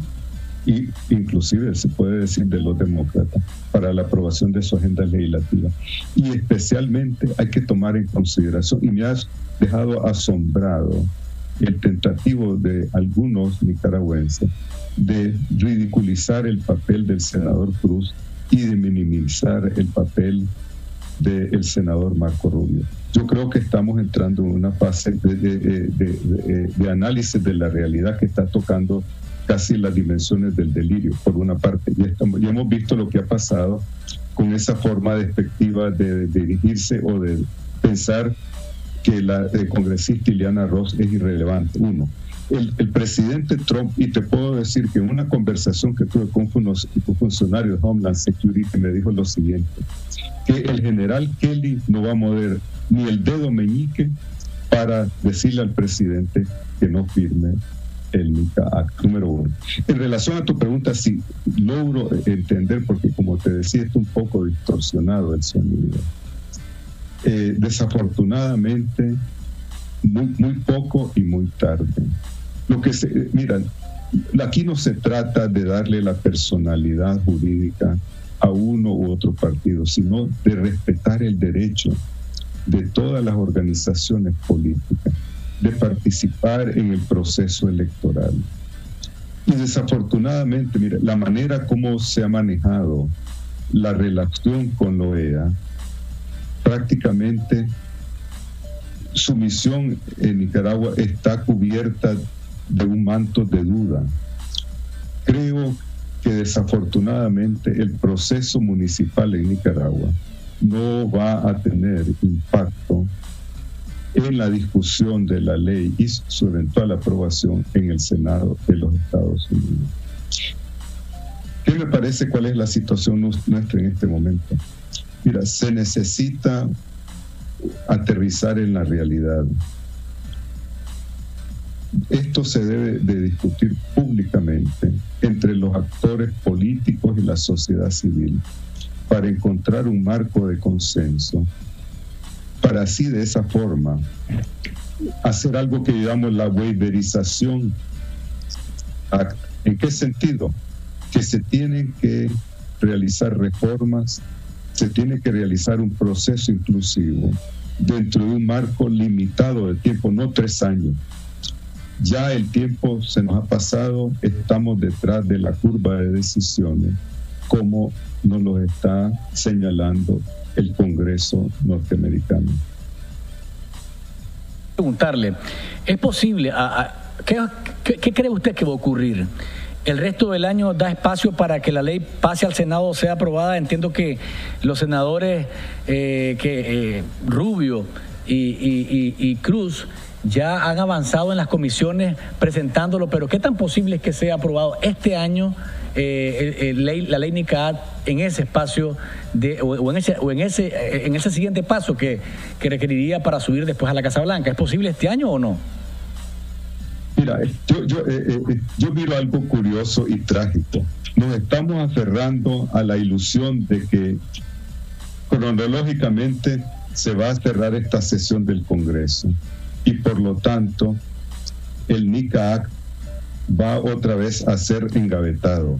Speaker 14: y inclusive se puede decir de los demócratas para la aprobación de su agenda legislativa. Y especialmente hay que tomar en consideración, y me has dejado asombrado, el tentativo de algunos nicaragüenses de ridiculizar el papel del senador Cruz y de minimizar el papel del senador Marco Rubio. Yo creo que estamos entrando en una fase de análisis de la realidad que está tocando casi las dimensiones del delirio, por una parte. Ya hemos visto lo que ha pasado con esa forma despectiva de dirigirse o de pensar que la congresista Ileana Ross es irrelevante. Uno, el presidente Trump, y te puedo decir que en una conversación que tuve con un funcionario de Homeland Security me dijo lo siguiente, que el general Kelly no va a mover ni el dedo meñique para decirle al presidente que no firme el NICA Act, número 1. En relación a tu pregunta, sí logro entender, porque como te decía, está un poco distorsionado el sonido. Desafortunadamente, muy poco y muy tarde. Mira, aquí no se trata de darle la personalidad jurídica a uno u otro partido, sino de respetar el derecho de todas las organizaciones políticas de participar en el proceso electoral. Y desafortunadamente, mira, la manera como se ha manejado la relación con la OEA, prácticamente su misión en Nicaragua está cubierta de un manto de duda. Creo que desafortunadamente el proceso municipal en Nicaragua no va a tener impacto en la discusión de la ley y su eventual aprobación en el Senado de los Estados Unidos. ¿Qué me parece? ¿Cuál es la situación nuestra en este momento? Mira, se necesita aterrizar en la realidad. Esto se debe de discutir públicamente entre los actores políticos y la sociedad civil para encontrar un marco de consenso, para así de esa forma hacer algo que llamamos la waiverización. ¿En qué sentido? Que se tienen que realizar reformas, se tiene que realizar un proceso inclusivo dentro de un marco limitado de tiempo, no 3 años. Ya el tiempo se nos ha pasado, estamos detrás de la curva de decisiones, como nos lo está señalando el Congreso norteamericano.
Speaker 2: Preguntarle, ¿es posible? ¿Qué cree usted que va a ocurrir? ¿El resto del año da espacio para que la ley pase al Senado o sea aprobada? Entiendo que los senadores Rubio y Cruz ya han avanzado en las comisiones presentándolo, pero ¿qué tan posible es que sea aprobado este año la ley NICA en ese espacio en ese siguiente paso que requeriría para subir después a la Casa Blanca? ¿Es posible este año o no?
Speaker 14: Mira, yo miro algo curioso y trágico. Nos estamos aferrando a la ilusión de que cronológicamente se va a cerrar esta sesión del Congreso y por lo tanto el NICA Act va otra vez a ser engavetado.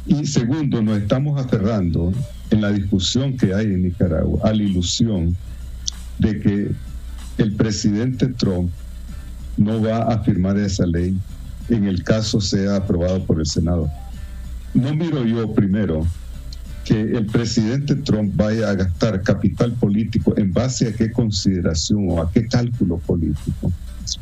Speaker 14: Y segundo, nos estamos aferrando en la discusión que hay en Nicaragua a la ilusión de que el presidente Trump no va a firmar esa ley en el caso sea aprobado por el Senado. No miro yo primero que el presidente Trump vaya a gastar capital político en base a qué consideración o a qué cálculo político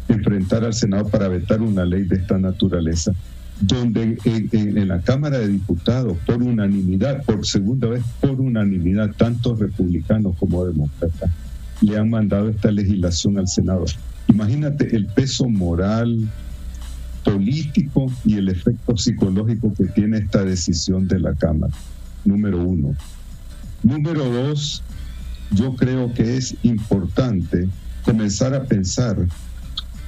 Speaker 14: enfrentar al Senado para vetar una ley de esta naturaleza, donde en la Cámara de Diputados, por unanimidad, por segunda vez por unanimidad, tanto republicanos como demócratas le han mandado esta legislación al Senado. Imagínate el peso moral, político y el efecto psicológico que tiene esta decisión de la Cámara, número 1. Número 2, yo creo que es importante comenzar a pensar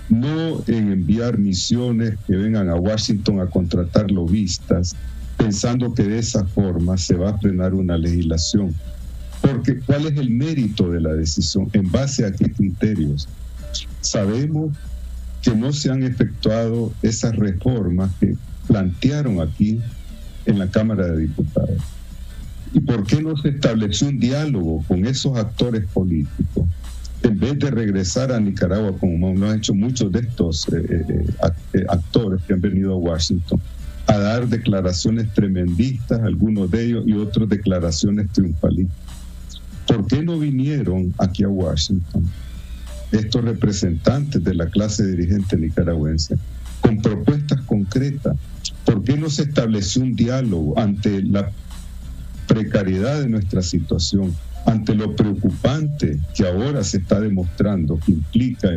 Speaker 14: no en enviar misiones que vengan a Washington a contratar lobistas, pensando que de esa forma se va a frenar una legislación. Porque ¿cuál es el mérito de la decisión? ¿En base a qué criterios? Sabemos que no se han efectuado esas reformas que plantearon aquí en la Cámara de Diputados. ¿Y por qué no se estableció un diálogo con esos actores políticos? En vez de regresar a Nicaragua, como lo han hecho muchos de estos actores que han venido a Washington, a dar declaraciones tremendistas, algunos de ellos, y otros declaraciones triunfalistas. ¿Por qué no vinieron aquí a Washington estos representantes de la clase dirigente nicaragüense con propuestas concretas? ¿Por qué no se estableció un diálogo ante la precariedad de nuestra situación, ante lo preocupante que ahora se está demostrando que implica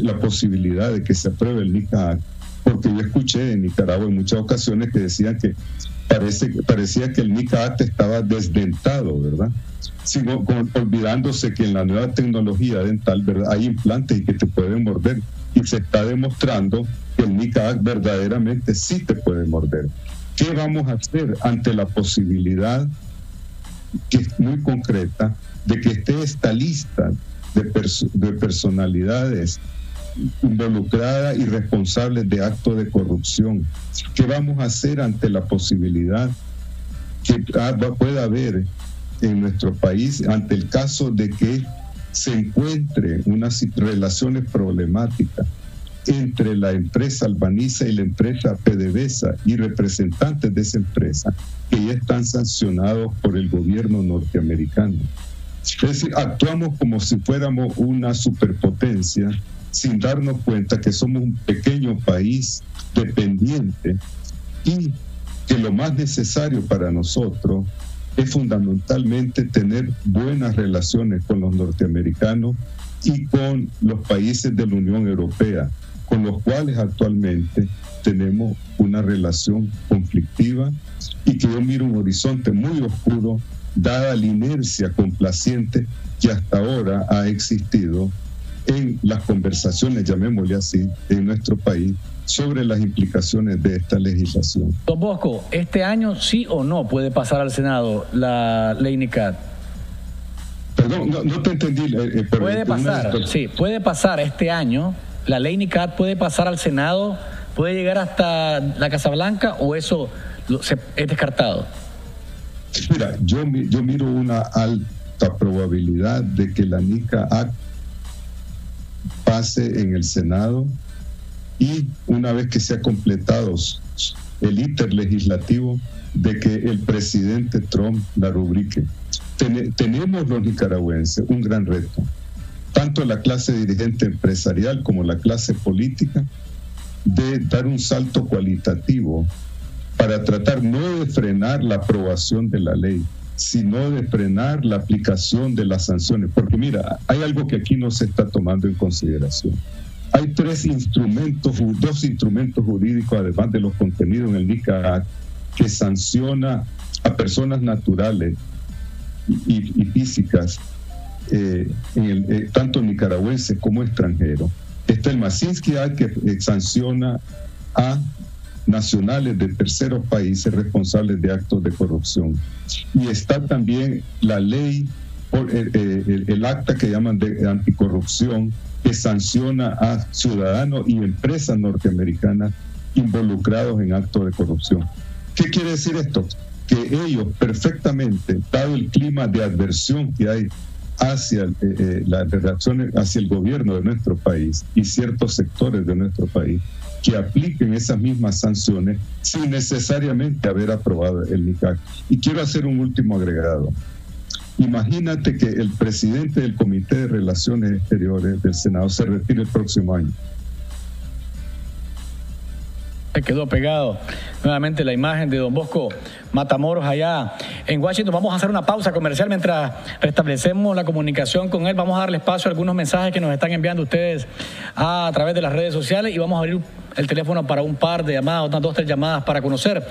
Speaker 14: la posibilidad de que se apruebe el NICA Act? Porque yo escuché en Nicaragua en muchas ocasiones que decían que parecía que el NICA Act estaba desdentado, ¿verdad? Olvidándose que en la nueva tecnología dental, ¿verdad?, hay implantes y que te pueden morder y se está demostrando que el NICAC verdaderamente sí te puede morder. ¿Qué vamos a hacer ante la posibilidad, que es muy concreta, de que esté esta lista de personalidades involucradas y responsables de actos de corrupción? ¿Qué vamos a hacer ante la posibilidad que pueda haber en nuestro país ante el caso de que se encuentre unas relaciones problemáticas entre la empresa Albaniza y la empresa PDVSA y representantes de esa empresa que ya están sancionados por el gobierno norteamericano? Es decir, actuamos como si fuéramos una superpotencia sin darnos cuenta que somos un pequeño país dependiente y que lo más necesario para nosotros es fundamentalmente tener buenas relaciones con los norteamericanos y con los países de la Unión Europea, con los cuales actualmente tenemos una relación conflictiva y que yo miro un horizonte muy oscuro dada la inercia complaciente que hasta ahora ha existido en las conversaciones, llamémosle así, en nuestro país sobre las implicaciones de esta legislación.
Speaker 2: Don Bosco, ¿este año sí o no puede pasar al Senado la ley NICAD?
Speaker 14: Perdón, no te entendí.
Speaker 2: Puede pasar, sí, puede pasar este año. ¿La ley NICAD puede pasar al Senado? ¿Puede llegar hasta la Casa Blanca o eso es descartado?
Speaker 14: Mira, yo miro una alta probabilidad de que la NICAD pase en el Senado y una vez que se ha completado el íter legislativo, de que el presidente Trump la rubrique. Tenemos los nicaragüenses un gran reto, tanto la clase dirigente empresarial como la clase política, de dar un salto cualitativo para tratar no de frenar la aprobación de la ley, sino de frenar la aplicación de las sanciones. Porque mira, hay algo que aquí no se está tomando en consideración. Hay dos instrumentos jurídicos, además de los contenidos en el NICAD, que sanciona a personas naturales y físicas, tanto nicaragüenses como extranjeros. Está el Masinski Act, que sanciona a nacionales de terceros países responsables de actos de corrupción. Y está también la ley, el acta que llaman de anticorrupción, que sanciona a ciudadanos y empresas norteamericanas involucrados en actos de corrupción. ¿Qué quiere decir esto? Que ellos perfectamente, dado el clima de adversión que hay hacia las relaciones, hacia el gobierno de nuestro país y ciertos sectores de nuestro país, que apliquen esas mismas sanciones sin necesariamente haber aprobado el NICAC. Y quiero hacer un último agregado. Imagínate que el presidente del Comité de Relaciones Exteriores del Senado se retire el próximo año.
Speaker 2: Se quedó pegado nuevamente la imagen de don Bosco Matamoros allá en Washington. Vamos a hacer una pausa comercial mientras restablecemos la comunicación con él. Vamos a darle espacio a algunos mensajes que nos están enviando ustedes a través de las redes sociales y vamos a abrir el teléfono para un par de llamadas, unas 2 o 3 llamadas para conocer,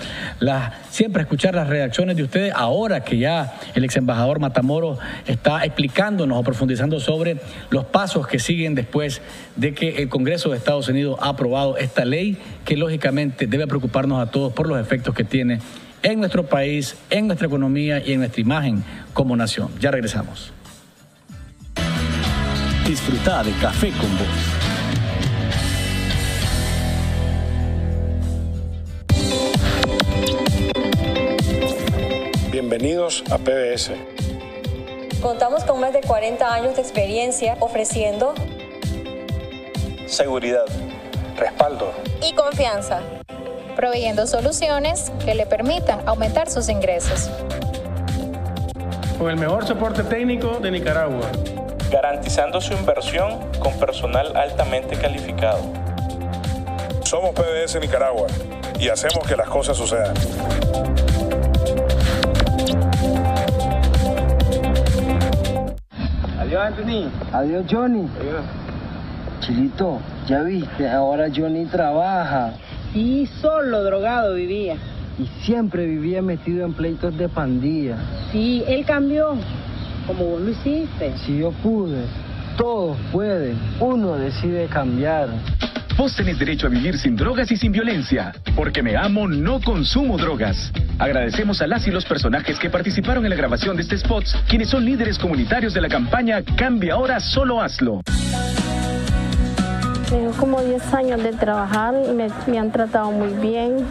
Speaker 2: siempre escuchar las reacciones de ustedes ahora que ya el ex embajador Matamoros está explicándonos o profundizando sobre los pasos que siguen después de que el Congreso de Estados Unidos ha aprobado esta ley que lógicamente debe preocuparnos a todos por los efectos que tiene en nuestro país, en nuestra economía y en nuestra imagen como nación. Ya regresamos.
Speaker 1: Disfruta de Café con Vos.
Speaker 15: Bienvenidos a PBS.
Speaker 16: Contamos con más de 40 años de experiencia ofreciendo
Speaker 15: seguridad, respaldo
Speaker 17: y confianza, proveyendo soluciones que le permitan aumentar sus ingresos.
Speaker 18: Con el mejor soporte técnico de Nicaragua,
Speaker 15: garantizando su inversión con personal altamente calificado.
Speaker 19: Somos PBS Nicaragua y hacemos que las cosas sucedan.
Speaker 20: Adiós, Anthony. Adiós, Johnny. Adiós. Chilito, ya viste, ahora Johnny trabaja.
Speaker 21: Sí, solo drogado vivía.
Speaker 20: Y siempre vivía metido en pleitos de pandilla.
Speaker 21: Sí, él cambió, como vos lo hiciste.
Speaker 20: Sí, yo pude. todos pueden. Uno decide cambiar.
Speaker 4: Vos tenés derecho a vivir sin drogas y sin violencia. Porque me amo, no consumo drogas. Agradecemos a las y los personajes que participaron en la grabación de este spot, quienes son líderes comunitarios de la campaña Cambia Ahora, Solo Hazlo.
Speaker 22: Tengo como 10 años de trabajar y me han tratado muy bien.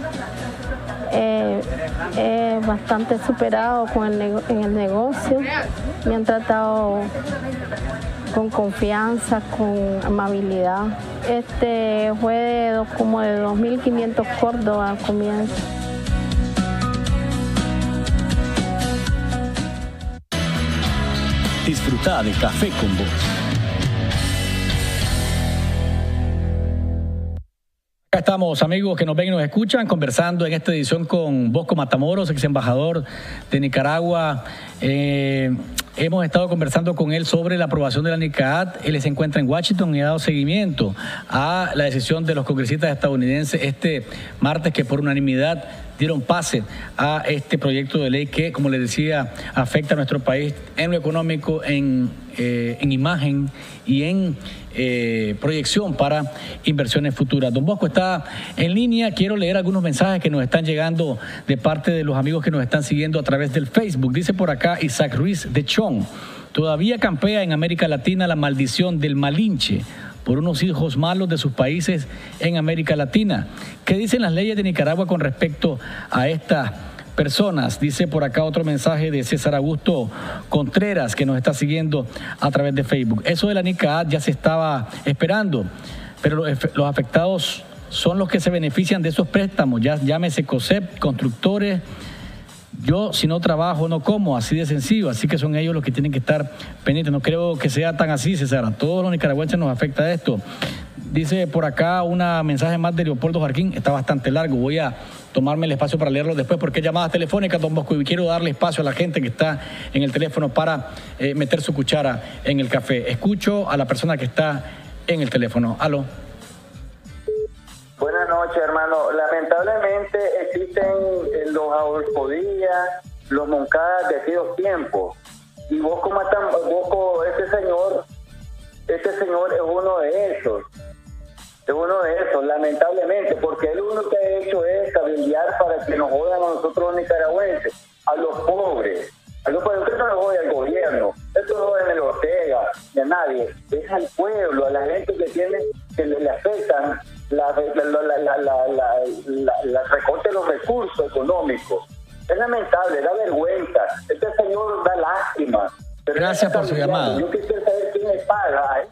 Speaker 22: Bastante superado en el negocio. Me han tratado con confianza, con amabilidad. Fue como de 2.500 Córdoba al comienzo.
Speaker 1: Disfruta de Café con Vos.
Speaker 2: Acá estamos, amigos que nos ven y nos escuchan, conversando en esta edición con Bosco Matamoros, ex embajador de Nicaragua. Hemos estado conversando con él sobre la aprobación de la NICAD. Él se encuentra en Washington y ha dado seguimiento a la decisión de los congresistas estadounidenses este martes, que por unanimidad dieron pase a este proyecto de ley que, como les decía, afecta a nuestro país en lo económico, en imagen y en proyección para inversiones futuras. Don Bosco está en línea. Quiero leer algunos mensajes que nos están llegando de parte de los amigos que nos están siguiendo a través del Facebook. Dice por acá Isaac Ruiz de Chong: todavía campea en América Latina la maldición del Malinche por unos hijos malos de sus países en América Latina. ¿Qué dicen las leyes de Nicaragua con respecto a estas personas? Dice por acá otro mensaje de César Augusto Contreras, que nos está siguiendo a través de Facebook. Eso de la NICAD ya se estaba esperando, pero los afectados son los que se benefician de esos préstamos. Ya llámese COSEP, constructores. Yo, si no trabajo, no como, así de sencillo. Así que son ellos los que tienen que estar pendientes. No creo que sea tan así, César. A todos los nicaragüenses nos afecta esto. Dice por acá un mensaje más de Leopoldo Jarquín. Está bastante largo. Voy a tomarme el espacio para leerlo después, porque hay llamadas telefónicas, don Bosco, y quiero darle espacio a la gente que está en el teléfono para meter su cuchara en el café. Escucho a la persona que está en el teléfono. Aló.
Speaker 23: Buenas noches, hermano. Lamentablemente existen los Adolfo-Díaz, los Moncada de aquellos tiempos. Y vos, como este señor es uno de esos. Es uno de esos, lamentablemente, porque él lo único que ha hecho es cabildear para que nos jodan a nosotros los nicaragüenses, a los pobres. A los pobres, usted no lo joda al gobierno, esto no joda a Ortega, ni a nadie. Es al pueblo, a la gente que le afectan la recorte de los recursos económicos. Es lamentable, da vergüenza. Este señor da lástima.
Speaker 2: Gracias por su llamada.
Speaker 23: Yo quisiera saber quién le paga.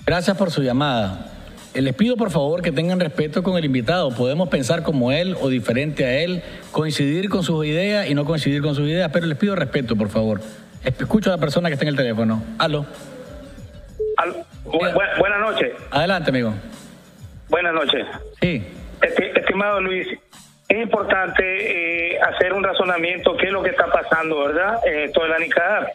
Speaker 2: Gracias por su llamada. Les pido por favor que tengan respeto con el invitado. Podemos pensar como él o diferente a él, coincidir con sus ideas y no coincidir con sus ideas, pero les pido respeto, por favor. Escucho a la persona que está en el teléfono. Aló.
Speaker 24: Buenas noches.
Speaker 2: Adelante, amigo.
Speaker 24: Buenas noches.
Speaker 2: Sí.
Speaker 24: Estimado Luis, es importante hacer un razonamiento qué es lo que está pasando, ¿verdad? Toda la NICAD.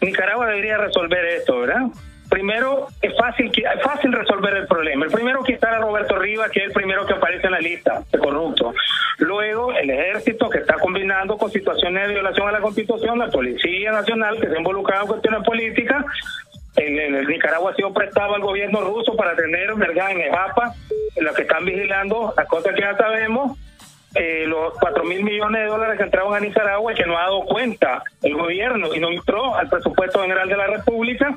Speaker 24: Nicaragua debería resolver esto, ¿verdad? Primero, es fácil resolver el problema. El primero, quitar a Roberto Rivas, que es el primero que aparece en la lista de corruptos. Luego, el ejército, que está combinando con situaciones de violación a la Constitución, la Policía Nacional, que se ha involucrado en cuestiones políticas. El Nicaragua ha sido prestado al gobierno ruso para tener, ¿verdad?, en EJAPA, los que están vigilando las cosas que ya sabemos, los 4.000 millones de dólares que entraron a Nicaragua y que no ha dado cuenta el gobierno y no entró al presupuesto general de la República.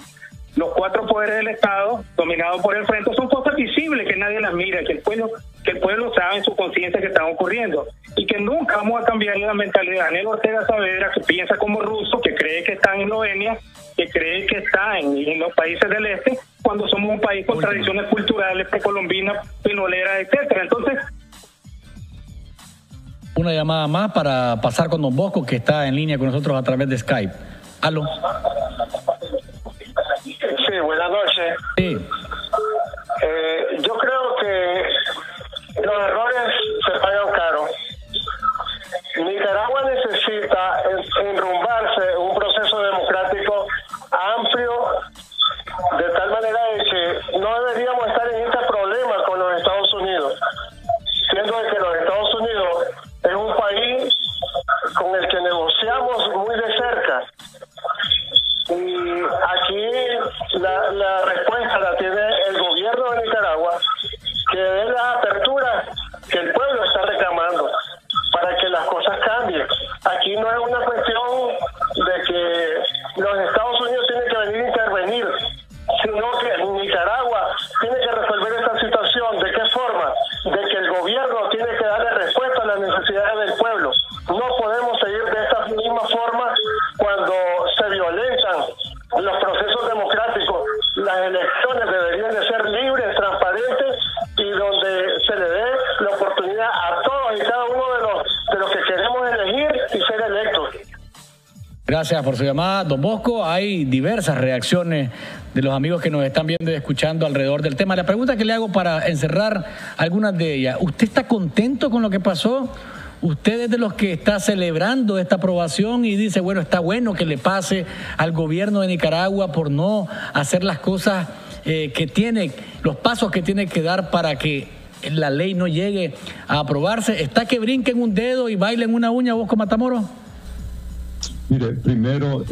Speaker 24: Los 4 poderes del Estado, dominados por el Frente, son cosas visibles que nadie las mira, que el pueblo sabe en su conciencia que están ocurriendo y que nunca vamos a cambiar la mentalidad. Daniel Ortega Saavedra, que piensa como ruso, que cree que está en Eslovenia, que cree que está en los países del este, cuando somos un país con tradiciones culturales precolombinas, pinoleras, etcétera. Entonces,
Speaker 2: una llamada más para pasar con don Bosco, que está en línea con nosotros a través de Skype. Aló.
Speaker 25: Sí, buenas noches.
Speaker 2: Sí.
Speaker 25: Yo creo que los errores se pagan caro. Nicaragua necesita enrumbarse un proceso democrático amplio, de tal manera de que no deberíamos estar en este problema con los Estados Unidos, siendo de que los Estados Unidos es un país con el que negociamos muy de cerca. Y aquí Aquí no es una cuestión de que los Estados Unidos tienen que venir a intervenir, sino que Nicaragua tiene que resolver esta situación. ¿De qué forma? De que el gobierno tiene que darle respuesta a las necesidades del pueblo. No podemos seguir de esta misma forma cuando se violentan los procesos democráticos. Las elecciones deberían de ser libres, transparentes y donde se le dé la oportunidad a todos y cada uno de los que queremos elegir y ser electos.
Speaker 2: Gracias por su llamada, don Bosco. Hay diversas reacciones de los amigos que nos están viendo y escuchando alrededor del tema. La pregunta que le hago para encerrar algunas de ellas: ¿usted está contento con lo que pasó? ¿Usted es de los que está celebrando esta aprobación y dice, bueno, está bueno que le pase al gobierno de Nicaragua por no hacer las cosas que tiene, los pasos que tiene que dar para que la ley no llegue a aprobarse? ¿Está que brinquen un dedo y bailen una uña, Bosco Matamoros?
Speaker 14: Mire, primero,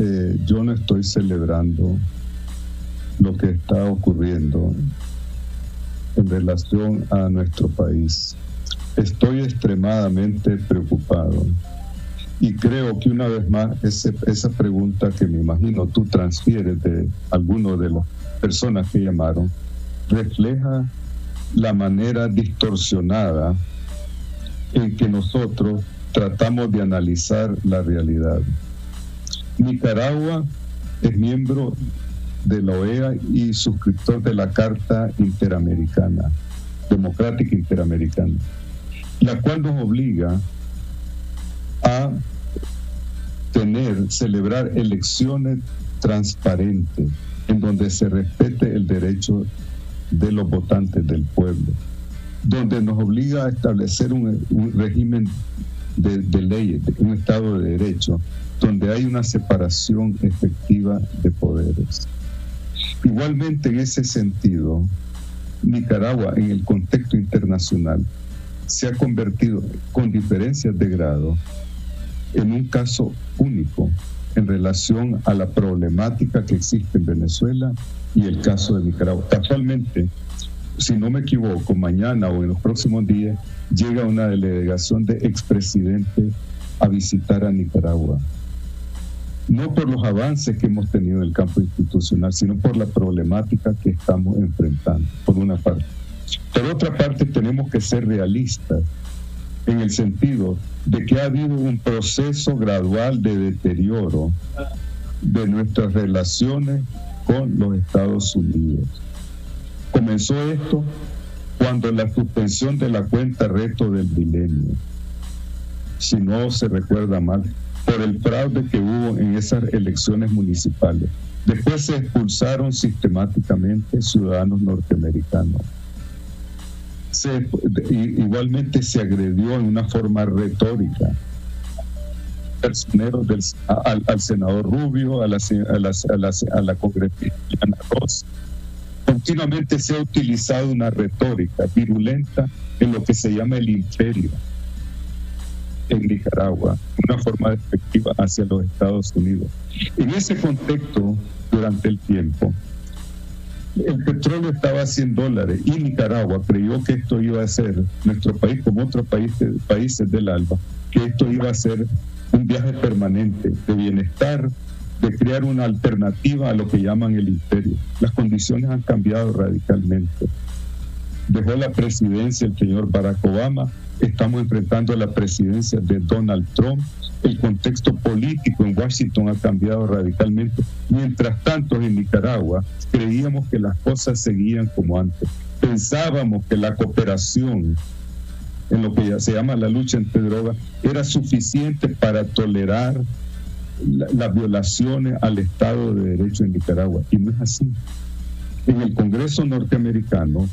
Speaker 14: yo no estoy celebrando lo que está ocurriendo en relación a nuestro país. Estoy extremadamente preocupado y creo que una vez más esa pregunta que me imagino tú transfieres de alguno de las personas que llamaron refleja la manera distorsionada en que nosotros tratamos de analizar la realidad. Nicaragua es miembro de la OEA y suscriptor de la Carta Interamericana, Democrática Interamericana, la cual nos obliga a celebrar elecciones transparentes en donde se respete el derecho de los votantes del pueblo, donde nos obliga a establecer un régimen de leyes, un Estado de Derecho, donde hay una separación efectiva de poderes. Igualmente, en ese sentido, Nicaragua, en el contexto internacional, se ha convertido, con diferencias de grado, en un caso único en relación a la problemática que existe en Venezuela y el caso de Nicaragua. Casualmente, si no me equivoco, mañana o en los próximos días llega una delegación de expresidentes a visitar a Nicaragua. No por los avances que hemos tenido en el campo institucional, sino por la problemática que estamos enfrentando, por una parte. Por otra parte, tenemos que ser realistas en el sentido de que ha habido un proceso gradual de deterioro de nuestras relaciones con los Estados Unidos. Comenzó esto cuando la suspensión de la cuenta reto del milenio, si no se recuerda mal, por el fraude que hubo en esas elecciones municipales. Después se expulsaron sistemáticamente ciudadanos norteamericanos. Igualmente se agredió en una forma retórica al senador Rubio, a la congresista Ana Rosa. Continuamente se ha utilizado una retórica virulenta en lo que se llama el imperio en Nicaragua, una forma despectiva hacia los Estados Unidos. En ese contexto, durante el tiempo, el petróleo estaba a $100 y Nicaragua creyó que esto iba a ser, nuestro país como otros países del ALBA, que esto iba a ser un viaje permanente de bienestar, de crear una alternativa a lo que llaman el imperio. Las condiciones han cambiado radicalmente. Dejó la presidencia el señor Barack Obama, estamos enfrentando la presidencia de Donald Trump, el contexto político en Washington ha cambiado radicalmente. Mientras tanto, en Nicaragua creíamos que las cosas seguían como antes. Pensábamos que la cooperación en lo que ya se llama la lucha entre drogas era suficiente para tolerar las violaciones al Estado de Derecho en Nicaragua, y no es así. En el Congreso norteamericano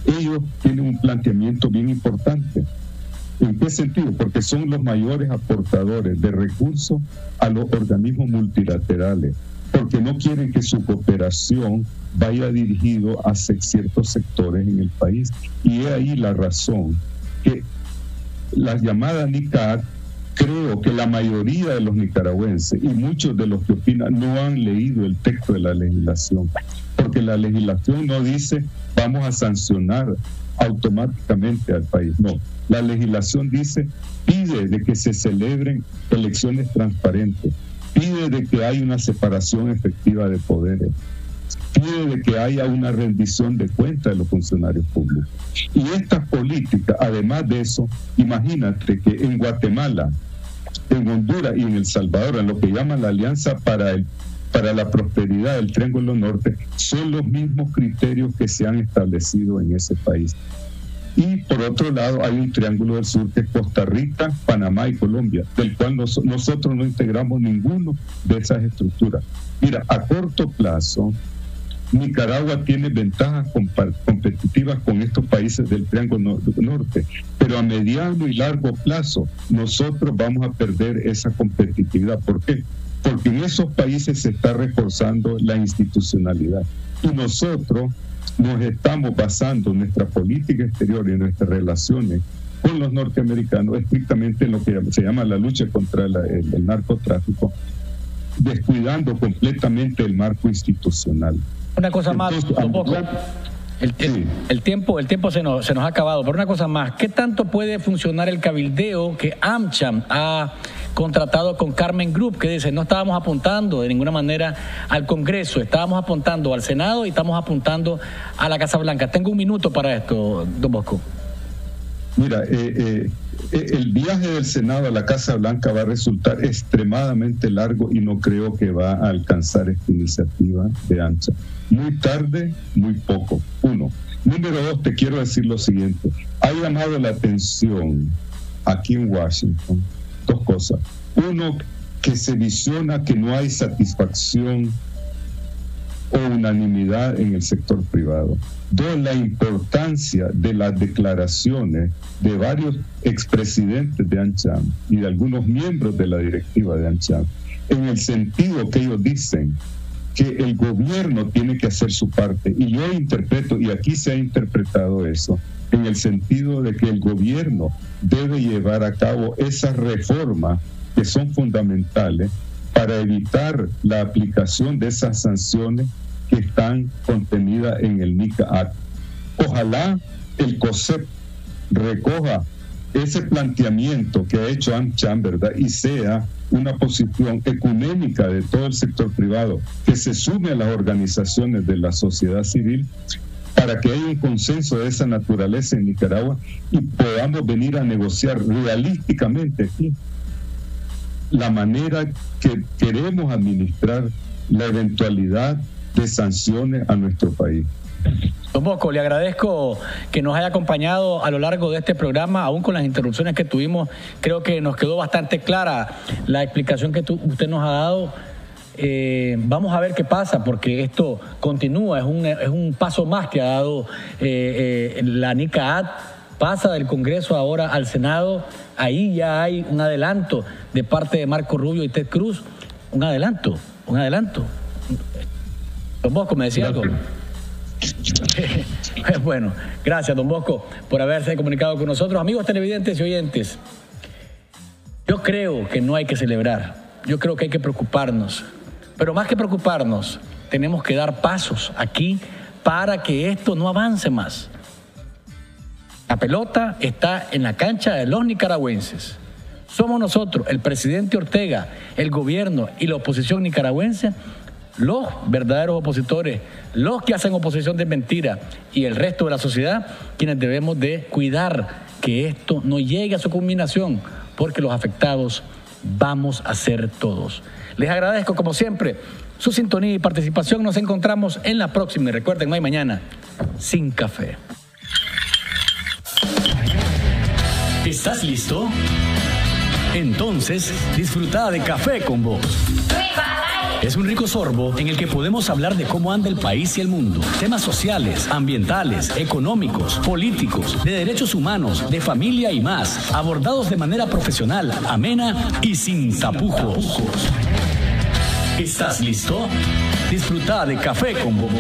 Speaker 14: ellos tienen un planteamiento bien importante. ¿En qué sentido? Porque son los mayores aportadores de recursos a los organismos multilaterales, porque no quieren que su cooperación vaya dirigido hacia ciertos sectores en el país. Y es ahí la razón que la llamada NICAD, creo que la mayoría de los nicaragüenses y muchos de los que opinan no han leído el texto de la legislación, porque la legislación no dice vamos a sancionar automáticamente al país. No, la legislación pide de que se celebren elecciones transparentes, pide de que haya una separación efectiva de poderes, pide de que haya una rendición de cuentas de los funcionarios públicos. Y estas políticas, además de eso, imagínate que en Guatemala, en Honduras y en El Salvador, en lo que llaman la Alianza para la Prosperidad del Triángulo Norte, son los mismos criterios que se han establecido en ese país. Y por otro lado hay un Triángulo del Sur que es Costa Rica, Panamá y Colombia, del cual nosotros no integramos ninguno de esas estructuras. Mira, a corto plazo, Nicaragua tiene ventajas competitivas con estos países del Triángulo Norte, pero a mediano y largo plazo nosotros vamos a perder esa competitividad. ¿Por qué? Porque en esos países se está reforzando la institucionalidad y nosotros nos estamos basando nuestra política exterior y nuestras relaciones con los norteamericanos estrictamente en lo que se llama la lucha contra el narcotráfico, descuidando completamente el marco institucional.
Speaker 2: Una cosa más, don Bosco, el tiempo se nos ha acabado, pero una cosa más, ¿qué tanto puede funcionar el cabildeo que AmCham ha contratado con Carmen Group, que dice, no estábamos apuntando de ninguna manera al Congreso, estábamos apuntando al Senado y estamos apuntando a la Casa Blanca? Tengo un minuto para esto, don Bosco.
Speaker 14: Mira, el viaje del Senado a la Casa Blanca va a resultar extremadamente largo y no creo que va a alcanzar esta iniciativa de AmCham. Muy tarde, muy poco. Uno. Número dos, te quiero decir lo siguiente. Ha llamado la atención aquí en Washington dos cosas. Uno, que se visiona que no hay satisfacción o unanimidad en el sector privado. Dos, la importancia de las declaraciones de varios expresidentes de AmCham y de algunos miembros de la directiva de AmCham, en el sentido que ellos dicen que el gobierno tiene que hacer su parte. Y yo interpreto, y aquí se ha interpretado eso, en el sentido de que el gobierno debe llevar a cabo esas reformas que son fundamentales para evitar la aplicación de esas sanciones que están contenidas en el NICA Act. Ojalá el COSEP recoja ese planteamiento que ha hecho AmCham, ¿verdad? Y sea una posición ecuménica de todo el sector privado, que se sume a las organizaciones de la sociedad civil para que haya un consenso de esa naturaleza en Nicaragua y podamos venir a negociar realísticamente aquí la manera que queremos administrar la eventualidad de sanciones a nuestro país.
Speaker 2: Don Bosco, le agradezco que nos haya acompañado a lo largo de este programa, aún con las interrupciones que tuvimos. Creo que nos quedó bastante clara la explicación que usted nos ha dado. Vamos a ver qué pasa, porque esto continúa, es un paso más que ha dado la NICA Act, pasa del Congreso ahora al Senado. Ahí ya hay un adelanto de parte de Marco Rubio y Ted Cruz, un adelanto. Don Bosco, ¿me decía algo? Bueno, gracias, don Bosco, por haberse comunicado con nosotros. Amigos televidentes y oyentes, yo creo que no hay que celebrar, yo creo que hay que preocuparnos, pero más que preocuparnos, tenemos que dar pasos aquí para que esto no avance más. La pelota está en la cancha de los nicaragüenses. Somos nosotros, el presidente Ortega, el gobierno y la oposición nicaragüense, los verdaderos opositores, los que hacen oposición de mentira y el resto de la sociedad, quienes debemos de cuidar que esto no llegue a su culminación, porque los afectados vamos a ser todos. Les agradezco como siempre su sintonía y participación. Nos encontramos en la próxima y recuerden, no hay mañana sin café.
Speaker 1: ¿Estás listo? Entonces, disfruta de Café con Vos. Es un rico sorbo en el que podemos hablar de cómo anda el país y el mundo. Temas sociales, ambientales, económicos, políticos, de derechos humanos, de familia y más. Abordados de manera profesional, amena y sin tapujos. ¿Estás listo? Disfruta de Café con Vos.